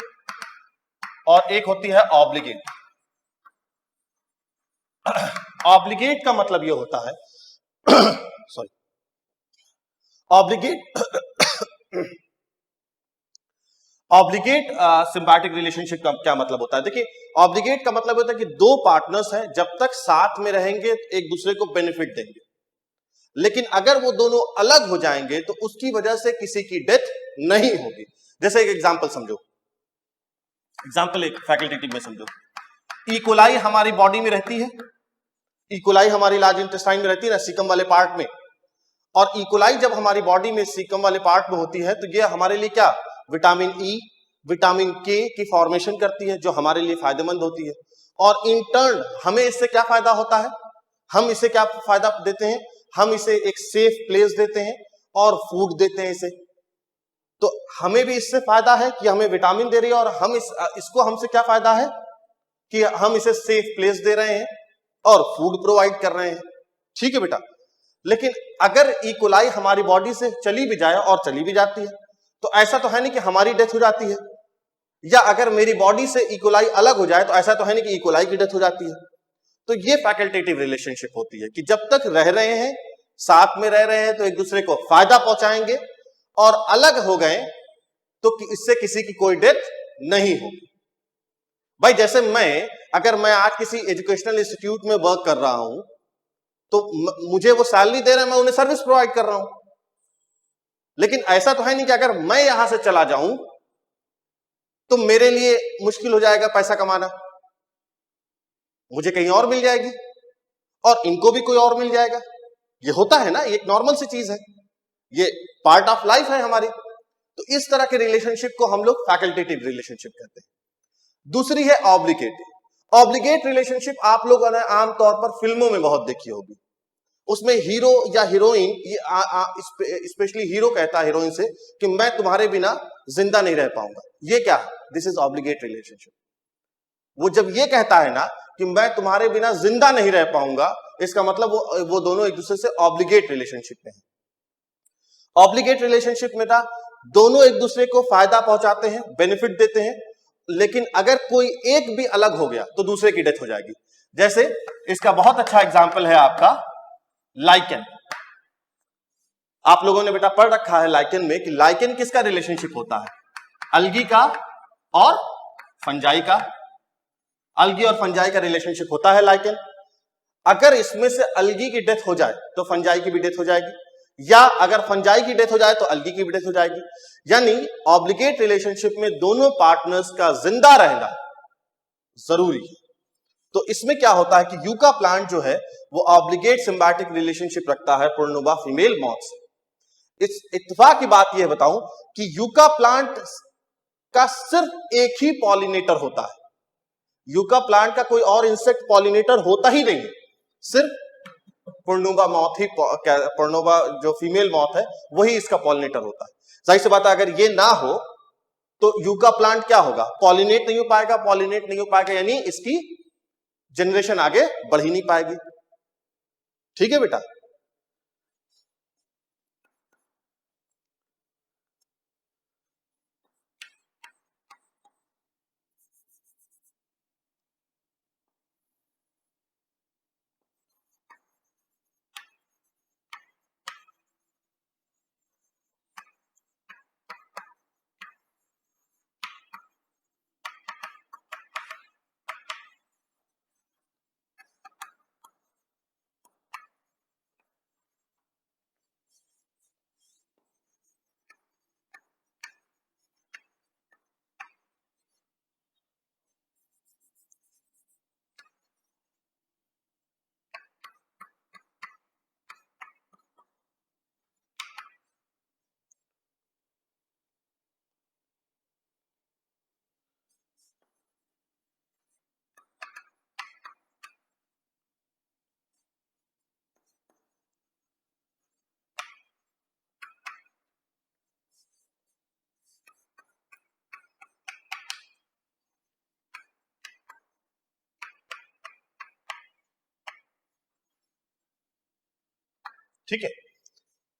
और एक होती है ऑब्लिगेट। ऑब्लिगेट का मतलब ये होता है सॉरी ऑब्लिगेट सिम्बायोटिक रिलेशनशिप का क्या मतलब होता है। देखिए ऑब्लिगेट का मतलब होता है कि दो पार्टनर्स हैं, जब तक साथ में रहेंगे एक दूसरे को बेनिफिट देंगे, लेकिन अगर वो दोनों अलग हो जाएंगे तो उसकी वजह से किसी की डेथ नहीं होगी। जैसे एक एग्जांपल समझो, एग्जांपल एक फैकल्टेटिव में समझो। इकोलाई हमारी बॉडी में रहती है, इकोलाई हमारी लार्ज इंटेस्टाइन में रहती है ना, सीकम वाले पार्ट में। और इकोलाई जब हमारी बॉडी में सीकम वाले पार्ट में होती है तो ये हमारे लिए क्या, विटामिन ई विटामिन के की फॉर्मेशन करती है, जो हमारे लिए फायदेमंद होती है। और इन टर्न हमें इससे क्या फायदा होता है, हम इसे क्या फायदा देते हैं, हम इसे एक सेफ प्लेस देते हैं और फूड देते हैं इसे। तो हमें भी इससे फायदा है कि हमें विटामिन दे रही है, और हम इसको हमसे क्या फायदा है कि हम इसे सेफ प्लेस दे रहे हैं और फूड प्रोवाइड कर रहे हैं। ठीक है बेटा। लेकिन अगर इकोलाई हमारी बॉडी से चली भी जाए, और चली भी जाती है, तो ऐसा तो है नहीं कि हमारी डेथ हो जाती है, या अगर मेरी बॉडी से इकोलाई अलग हो जाए तो ऐसा तो है नहीं कि इकोलाई की डेथ हो जाती है। तो ये फैकल्टेटिव रिलेशनशिप होती है कि जब तक रह रहे हैं, साथ में रह रहे हैं, तो एक दूसरे को फायदा पहुंचाएंगे, और अलग हो गए तो इससे किसी की कोई डेथ नहीं होगी। भाई जैसे अगर मैं आज किसी एजुकेशनल इंस्टीट्यूट में वर्क कर रहा हूं, तो मुझे वो सैलरी दे रहे हैं, मैं उन्हें सर्विस प्रोवाइड कर रहा हूं। लेकिन ऐसा तो है नहीं कि अगर मैं यहां से चला जाऊं तो मेरे लिए मुश्किल हो जाएगा पैसा कमाना, मुझे कहीं और मिल जाएगी और इनको भी कोई और मिल जाएगा। ये होता है ना, ये एक नॉर्मल सी चीज है, ये पार्ट ऑफ लाइफ है हमारी। तो इस तरह के रिलेशनशिप को हम लोग फैकल्टेटिव रिलेशनशिप कहते हैं। दूसरी है ऑब्लिगेट। ऑब्लिगेट रिलेशनशिप आप लोगों ने आमतौर पर फिल्मों में बहुत देखी होगी। उसमें हीरो या हीरोइन, स्पेशली हीरो कहता है हीरोइन से कि मैं तुम्हारे बिना जिंदा नहीं रह पाऊंगा। ये क्या है, दिस इज ऑब्लिगेट रिलेशनशिप। वो जब ये कहता है ना कि मैं तुम्हारे बिना जिंदा नहीं रह पाऊंगा, इसका मतलब वो दोनों एक दूसरे से ऑब्लिगेट रिलेशनशिप में है। ऑब्लिगेट रिलेशनशिप में था दोनों एक दूसरे को फायदा पहुंचाते हैं, बेनिफिट देते हैं, लेकिन अगर कोई एक भी अलग हो गया तो दूसरे की डेथ हो जाएगी। जैसे इसका बहुत अच्छा एग्जाम्पल है आपका लाइकेन। आप लोगों ने बेटा पढ़ रखा है लाइकेन में कि लाइकेन किसका रिलेशनशिप होता है, अलगी का और फंजाई का। अलगी और फंजाई का रिलेशनशिप होता है लाइकेन। अगर इसमें से अलगी की डेथ हो जाए तो फंजाई की भी डेथ हो जाएगी, या अगर फंजाई की डेथ हो जाए तो अलगी की भी डेथ हो जाएगी। यानी ऑब्लिगेट रिलेशनशिप में दोनों पार्टनर्स का जिंदा रहना जरूरी है। तो इसमें क्या होता है कि यूका प्लांट जो है वो ऑब्लिगेट सिम्बायोटिक रिलेशनशिप रखता है पुर्नुबा फीमेल मॉथ से। इस इत्तेफाक की बात यह बताऊं कि यूका प्लांट का सिर्फ एक ही पॉलिनेटर होता है। यूका प्लांट का कोई और इंसेक्ट पॉलिनेटर होता ही नहीं है, सिर्फ पुर्नुबा मॉथ ही, पुर्नुबा जो फीमेल मॉथ है वही इसका पॉलिनेटर होता है। जाहिर सी बात है अगर ये ना हो तो यूका प्लांट क्या होगा, पॉलिनेट नहीं हो पाएगा। पॉलिनेट नहीं हो पाएगा यानी इसकी जनरेशन आगे बढ़ ही नहीं पाएगी। ठीक है बेटा। ठीक है।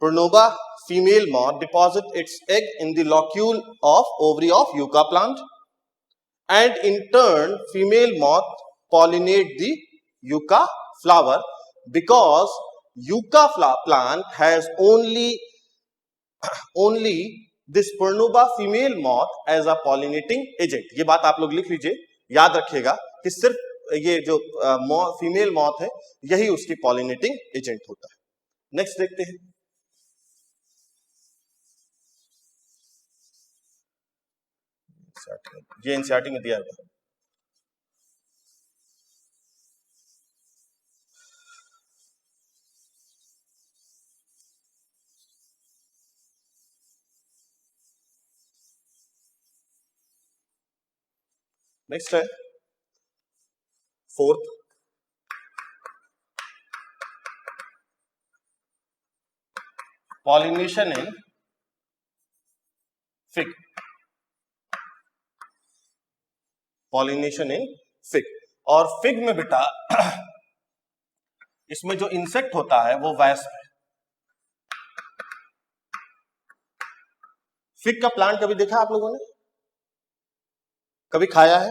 Pernova female moth deposit its egg in the locule of ovary of yucca plant, and in turn female moth pollinate the yucca flower because yucca plant has only this Pernova female moth as a pollinating agent। ये बात आप लोग लिख लीजिए, याद रखिएगा कि सिर्फ ये जो फीमेल मॉथ है यही उसकी पॉलिनेटिंग एजेंट होता है। नेक्स्ट देखते हैं। ये एनसीईआरटी में दिया है। नेक्स्ट है fourth, pollination in fig. Pollination in fig, और फिग में बेटा इसमें जो इंसेक्ट होता है वो वैस्प है। फिग का प्लांट कभी देखा आप लोगों ने? कभी खाया है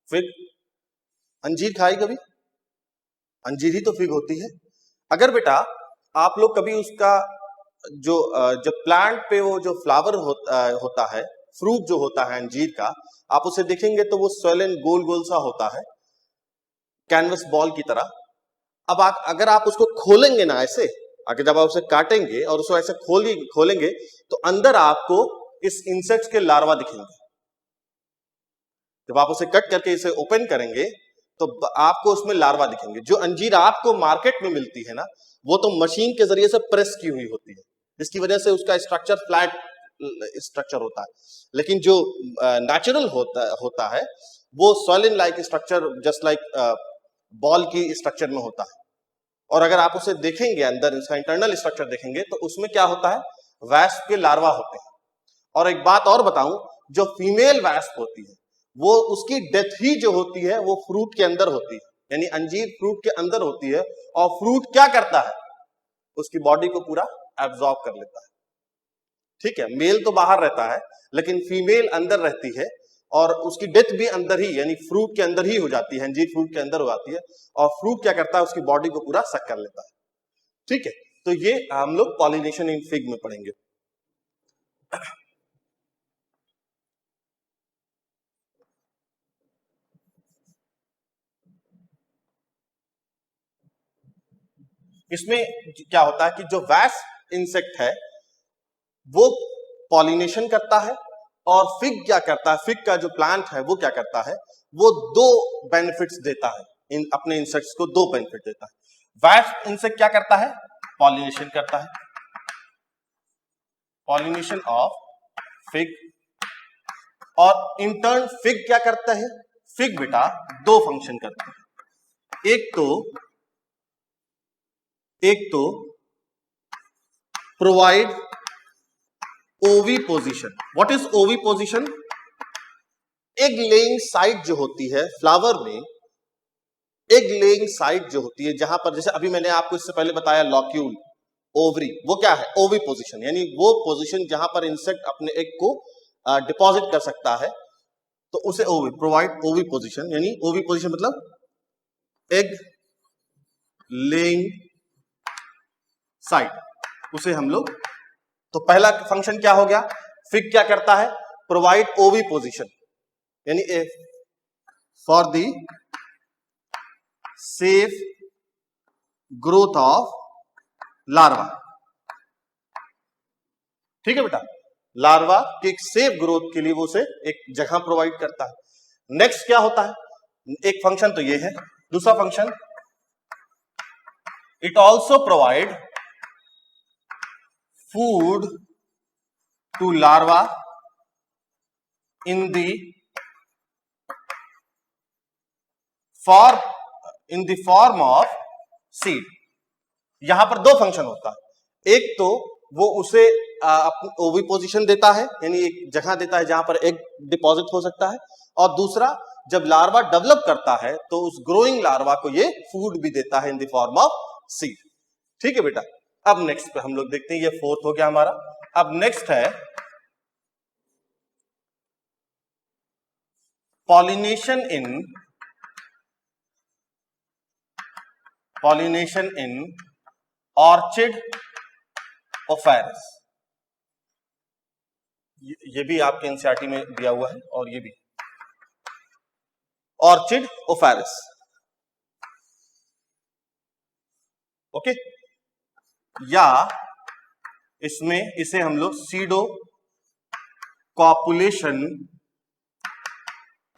फिग? अंजीर खाई कभी? अंजीर ही तो फिग होती है। अगर बेटा आप लोग कभी उसका जो जब प्लांट पे वो जो फ्लावर होता है, फ्रूट जो होता है अंजीर का, आप उसे देखेंगे तो वो स्वेलन गोल गोल सा होता है, कैनवस बॉल की तरह। अब अगर आप उसको खोलेंगे ना ऐसे, अगर जब आप उसे काटेंगे और उसको ऐसे खोलेंगे तो अंदर आपको इस इंसेक्ट्स के लार्वा दिखेंगे। जब आप उसे कट करके इसे ओपन करेंगे तो आपको उसमें लार्वा दिखेंगे। जो अंजीर आपको मार्केट में मिलती है ना, वो तो मशीन के जरिए से प्रेस की हुई होती है, जिसकी वजह से उसका स्ट्रक्चर फ्लैट स्ट्रक्चर होता है। लेकिन जो नेचुरल होता है वो solid like structure, just like ball की स्ट्रक्चर में होता है। और अगर आप उसे देखेंगे अंदर, इसका इंटरनल स्ट्रक्चर देखेंगे तो उसमें क्या होता है, वैस्प के लार्वा होते हैं। और एक बात और बताऊं, जो फीमेल वैस्प होती है वो उसकी डेथ ही जो होती है वो फ्रूट के अंदर होती है, यानी अंजीर फ्रूट के अंदर होती है। और फ्रूट क्या करता है, उसकी बॉडी को पूरा एब्जॉर्ब कर लेता है। ठीक है, मेल तो बाहर रहता है लेकिन फीमेल अंदर रहती है, और उसकी डेथ भी अंदर ही, यानी फ्रूट के अंदर ही हो जाती है, अंजीर फ्रूट के अंदर हो जाती है। और फ्रूट क्या करता है, उसकी बॉडी को पूरा सक कर लेता है। ठीक है, तो ये हम लोग पॉलिनेशन इन फिग में पढ़ेंगे। इसमें क्या होता है कि जो वैस्प इंसेक्ट है वो पॉलिनेशन करता है, और फिग क्या करता है, फिग का जो प्लांट है वो क्या करता है, वो दो बेनिफिट्स देता है, इन अपने इंसेक्ट्स को दो बेनिफिट देता है। वैस्प इंसेक्ट क्या करता है, पॉलिनेशन करता है, पॉलिनेशन ऑफ फिग। और इंटर्न फिग क्या करता है, फिग बेटा दो फंक्शन करता है। एक तो प्रोवाइड ओवी पोजिशन। व्हाट इज ओवी पोजिशन? एग लेइंग साइट जो होती है फ्लावर में, एग लेइंग साइट जो होती है, जहां पर जैसे अभी मैंने आपको इससे पहले बताया लॉक्यूल, ओवरी, वो क्या है, ओवी पोजिशन, यानी वो पोजिशन जहां पर इंसेक्ट अपने एग को डिपॉजिट कर सकता है, तो उसे ओवी, प्रोवाइड ओवी पोजिशन। यानी ओवी पोजिशन मतलब एग लेइंग साइट, उसे हम लोग, तो पहला फंक्शन क्या हो गया, फिग क्या करता है, प्रोवाइड ओवी पोजिशन, यानी for the safe growth of larva. ठीक है बेटा, लार्वा के सेफ ग्रोथ के लिए वो उसे एक जगह प्रोवाइड करता है। नेक्स्ट क्या होता है, एक फंक्शन तो ये है, दूसरा function it also provide food to larva in the form of seed। यहां पर दो फंक्शन होता है, एक तो वो उसे ओवी पोजिशन देता है, यानी एक जगह देता है जहां पर एग डिपॉजिट हो सकता है, और दूसरा जब लार्वा डेवलप करता है तो उस ग्रोइंग लार्वा को ये फूड भी देता है in the form of seed. ठीक है बेटा, अब नेक्स्ट पे हम लोग देखते हैं, ये फोर्थ हो गया हमारा। अब नेक्स्ट है पॉलिनेशन इन ऑर्चिड ओफेरस। ये भी आपके एनसीईआरटी में दिया हुआ है, और ये भी ऑर्चिड ओफेरस। ओके, या इसमें इसे हम लोग pseudo copulation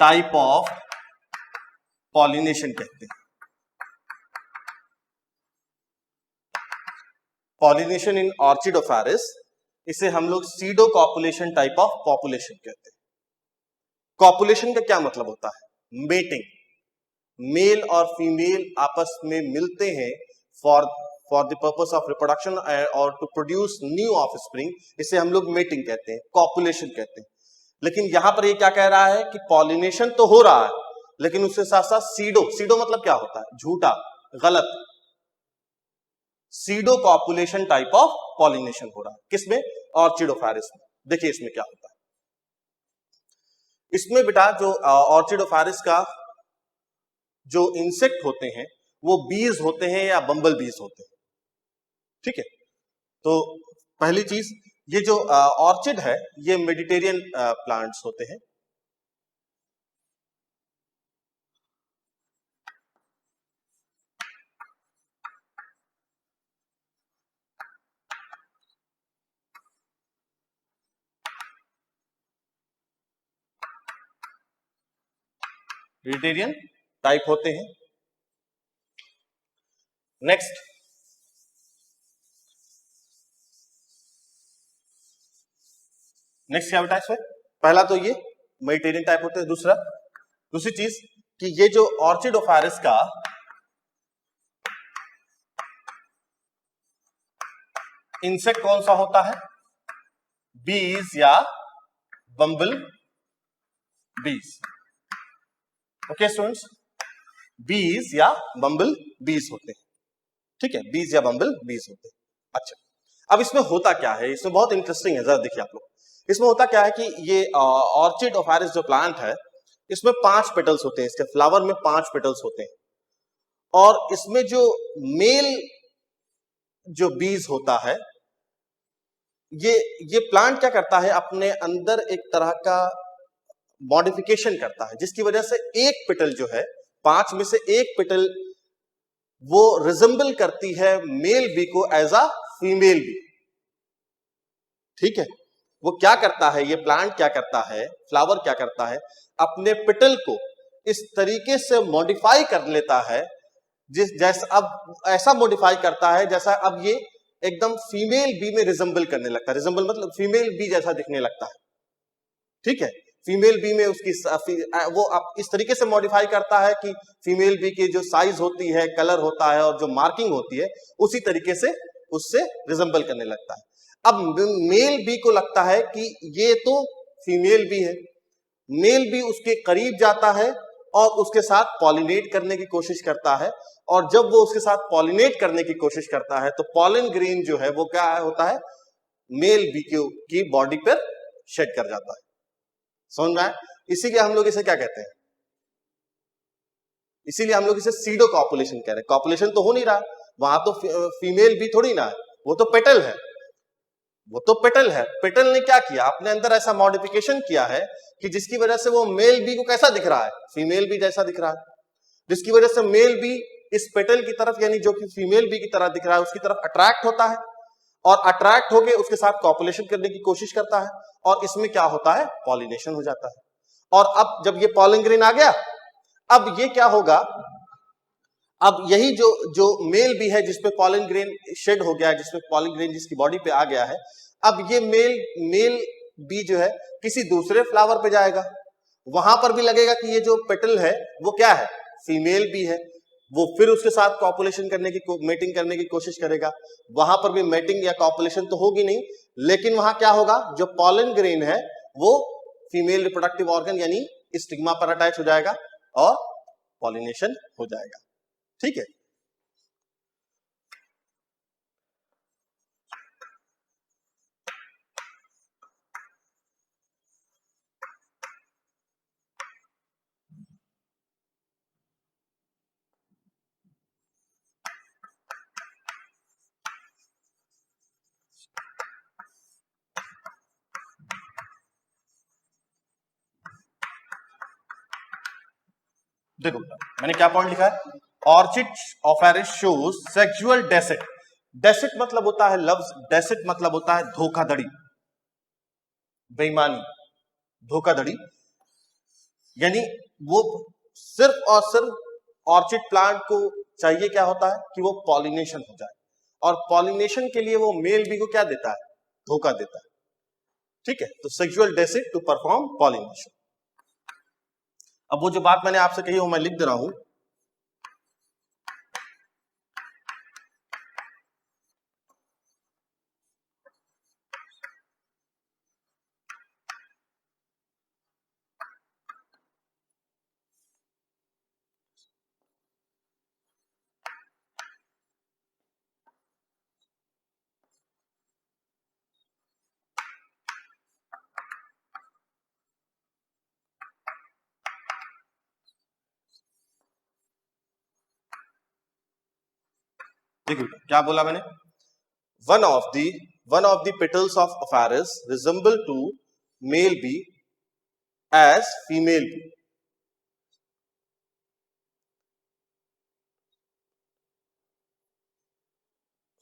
type of pollination कहते हैं। पॉलिनेशन इन ऑर्चिड ओफेरस, इसे हम लोग pseudo copulation type of population कहते हैं। कॉपुलेशन का क्या मतलब होता है? मेटिंग, मेल और फीमेल आपस में मिलते हैं for the purpose of reproduction और टू प्रोड्यूस न्यू ऑफस्प्रिंग, इसे हम लोग मेटिंग कहते हैं, कॉपुलेशन कहते हैं। लेकिन यहां पर ये क्या कह रहा है कि पॉलिनेशन तो हो रहा है, लेकिन उसके साथ साथ सीडो मतलब क्या होता है? झूठा, गलत। Pseudo copulation type of pollination हो रहा है किसमें? ऑर्चिड ओफेरस में। देखिए इसमें क्या होता है। इसमें बेटा जो ऑर्चिड ओफेरस का जो इंसेक्ट होते हैं वो बीज होते हैं या बम्बल बीज होते हैं। ठीक है, तो पहली चीज, ये जो ऑर्चिड है ये मेडिटेरियन प्लांट्स होते हैं। मेडिटेरियन टाइप होते हैं। नेक्स्ट, क्या बेटा इसमें? पहला तो ये मेडिटेरियन टाइप होते हैं। दूसरी चीज कि ये जो ऑर्चिड ओफेरस का इंसेक्ट कौन सा होता है? बीज या बम्बल बीज। ओके स्टूडेंट्स, बीज या बम्बल बीज होते हैं। ठीक है, बीज या बम्बल बीज होते हैं। अच्छा, अब इसमें होता क्या है? इसमें बहुत इंटरेस्टिंग है, जरा देखिए आप लोग। इसमें होता क्या है कि ये ऑर्चिड ओफेरस जो प्लांट है, इसमें 5 पेटल्स होते हैं, इसके फ्लावर में 5 पेटल्स होते हैं। और इसमें जो मेल जो बीज होता है, ये प्लांट क्या करता है, अपने अंदर एक तरह का मॉडिफिकेशन करता है, जिसकी वजह से एक पेटल जो है, 5 में से एक पेटल वो रिजेंबल करती है मेल बी को एज अ फीमेल बी। ठीक है, वो क्या करता है, ये प्लांट क्या करता है, फ्लावर क्या करता है, अपने पेटल को इस तरीके से मॉडिफाई कर लेता है, जैसा अब ऐसा मॉडिफाई करता है जैसा अब ये एकदम फीमेल बी में रिजेंबल करने लगता है। रिजेंबल मतलब फीमेल बी जैसा दिखने लगता है। ठीक है, फीमेल बी में उसकी वो अब इस तरीके से मॉडिफाई करता है कि फीमेल बी की जो साइज होती है, कलर होता है और जो मार्किंग होती है, उसी तरीके से उससे रिजेंबल करने लगता है। अब मेल बी को लगता है कि ये तो फीमेल बी है। मेल बी उसके करीब जाता है और उसके साथ पॉलिनेट करने की कोशिश करता है, और जब वो उसके साथ पॉलिनेट करने की कोशिश करता है तो पॉलन ग्रेन जो है वो क्या होता है, मेल बी की बॉडी पर शेड कर जाता है। समझ में आया? इसीलिए हम लोग इसे क्या कहते हैं, इसीलिए हम लोग इसे सीडो कॉपुलेशन कह रहे हैं। कॉपुलेशन तो हो नहीं रहा, वहां तो फीमेल बी थोड़ी ना है, वो तो पेटल है। पेटल ने क्या किया, अपने अंदर ऐसा मॉडिफिकेशन किया है कि जिसकी वजह से वो मेल बी को कैसा दिख रहा है, फीमेल बी जैसा दिख रहा है। जिसकी वजह से मेल बी इस पेटल की तरफ, यानी जो कि फीमेल बी की तरह दिख रहा है, उसकी तरफ अट्रैक्ट होता है, और अट्रैक्ट होके उसके साथ कॉपुलेशन करने की कोशिश करता है, और इसमें क्या होता है, पॉलिनेशन हो जाता है। और अब जब ये पॉलन ग्रेन आ गया, अब ये क्या होगा, अब यही जो मेल बी है जिसपे पॉलन ग्रेन शेड हो गया है, जिसपे पॉलन ग्रेन जिसकी बॉडी पे आ गया है, अब ये मेल बी जो है किसी दूसरे फ्लावर पे जाएगा, वहां पर भी लगेगा कि ये जो पेटल है वो क्या है, फीमेल बी है। वो फिर उसके साथ कॉपुलेशन करने की, मेटिंग करने की कोशिश करेगा, वहां पर भी मेटिंग या कॉपुलेशन तो होगी नहीं, लेकिन वहां क्या होगा, जो पॉलन ग्रेन है वो फीमेल रिप्रोडक्टिव ऑर्गन यानी स्टिग्मा पर अटैच हो जाएगा और पॉलिनेशन हो जाएगा। ठीक है, देखो मैंने क्या पॉइंट लिखा है, orchid of Ophrys shows sexual deceit. Deceit मतलब होता है लव्स, डेसिट मतलब होता है धोखाधड़ी, बेईमानी, धोखाधड़ी। यानी वो सिर्फ और सिर्फ ऑर्चिड प्लांट को चाहिए क्या होता है कि वो पॉलिनेशन हो जाए, और पॉलिनेशन के लिए वो मेल बी को क्या देता है, धोखा देता है। ठीक है, तो sexual deceit to perform pollination. अब वो जो बात मैंने आपसे कही वो मैं लिख दे रहा हूं। देखिए क्या बोला मैंने, one of the petals of Ophrys resemble to male bee as female bee.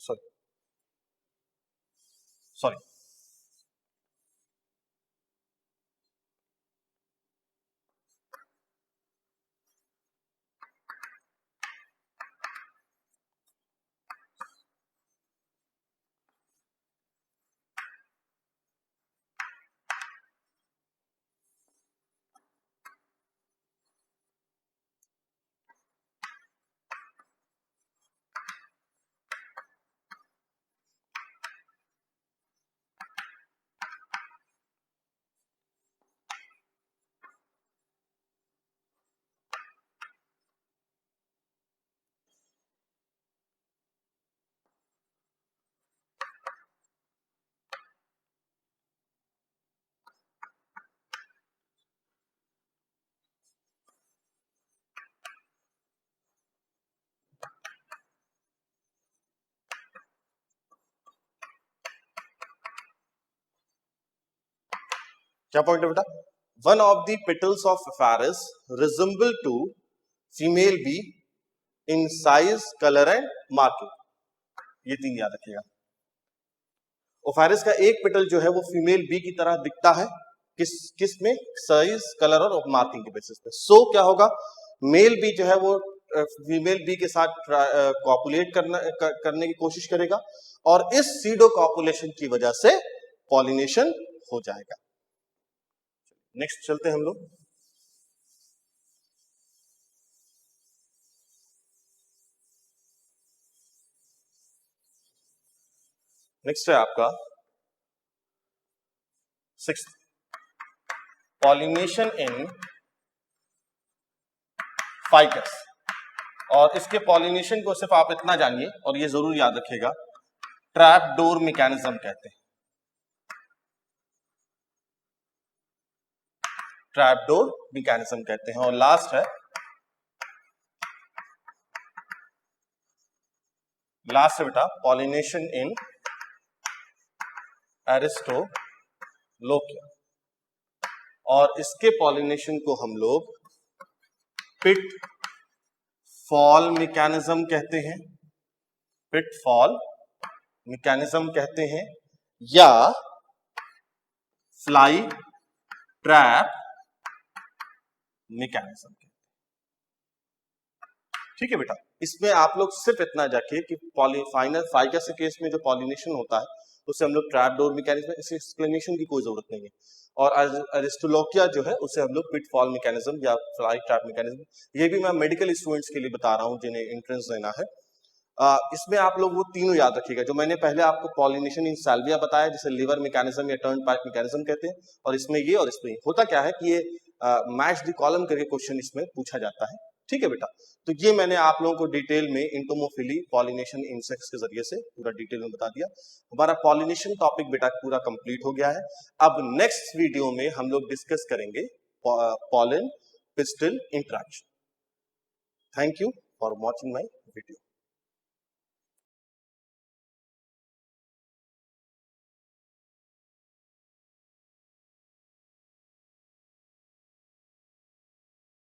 Sorry sorry क्या पॉइंट है बेटा, one of the petals of Ophrys resemble to female bee in size, colour and marking. ये तीन याद रखिएगा। ओफेरिस का एक petal जो है वो फीमेल बी की तरह दिखता है, किस में, साइज, कलर और मार्किंग के बेसिस पे। सो क्या होगा, मेल बी जो है वो फीमेल बी के साथ कॉपुलेट करने की कोशिश करेगा, और इस सीडो कॉपुलेशन की वजह से पॉलिनेशन हो जाएगा। नेक्स्ट चलते हैं हम लोग। नेक्स्ट है आपका 6th, पॉलिनेशन इन फाइकस। और इसके पॉलिनेशन को सिर्फ आप इतना जानिए और ये जरूर याद रखिएगा, ट्रैप डोर मैकेनिज्म कहते हैं, ट्रैप डोर मैकेनिज्म कहते हैं। और लास्ट है बेटा पॉलिनेशन इन एरिस्टोलोकिया, और इसके पॉलिनेशन को हम लोग पिट फॉल मैकेनिज्म कहते हैं, पिट फॉल मैकेनिज्म कहते हैं, या फ्लाई ट्रैप मैकेनिज्म कहते हैं। ठीक है बेटा, इसमें आप लोग सिर्फ इतना जाके कि फाइकस के केस में जो पॉलिनेशन होता है उसे हम लोग ट्रैप डोर मैकेनिज्म, इसे एक्सप्लेनेशन की कोई जरूरत नहीं है। और एरिस्टोलोकिया जो है उसे हम लोग पिट फॉल मैकेनिज्म या फ्लाई ट्रैप मैकेनिज्म, ये भी मैं मेडिकल स्टूडेंट्स के लिए बता रहा हूँ जिन्हें एंट्रेंस देना है। इसमें आप लोग वो तीनों याद रखिएगा जो मैंने पहले आपको पॉलिनेशन इन साल्विया बताया, जिसे लिवर मैकेनिज्म या टर्न पाइप मैकेनिज्म कहते हैं, और इसमें ये और इसमें होता क्या है कि ये मैच द कॉलम करके क्वेश्चन इसमें पूछा जाता है। ठीक है बेटा, तो ये मैंने आप लोगों को डिटेल में इंटोमोफिली, पॉलिनेशन, इंसेक्ट्स के जरिए से पूरा डिटेल में बता दिया। हमारा पॉलिनेशन टॉपिक बेटा पूरा कंप्लीट हो गया है। अब नेक्स्ट वीडियो में हम लोग डिस्कस करेंगे pollen pistol interaction. Thank you for watching my video.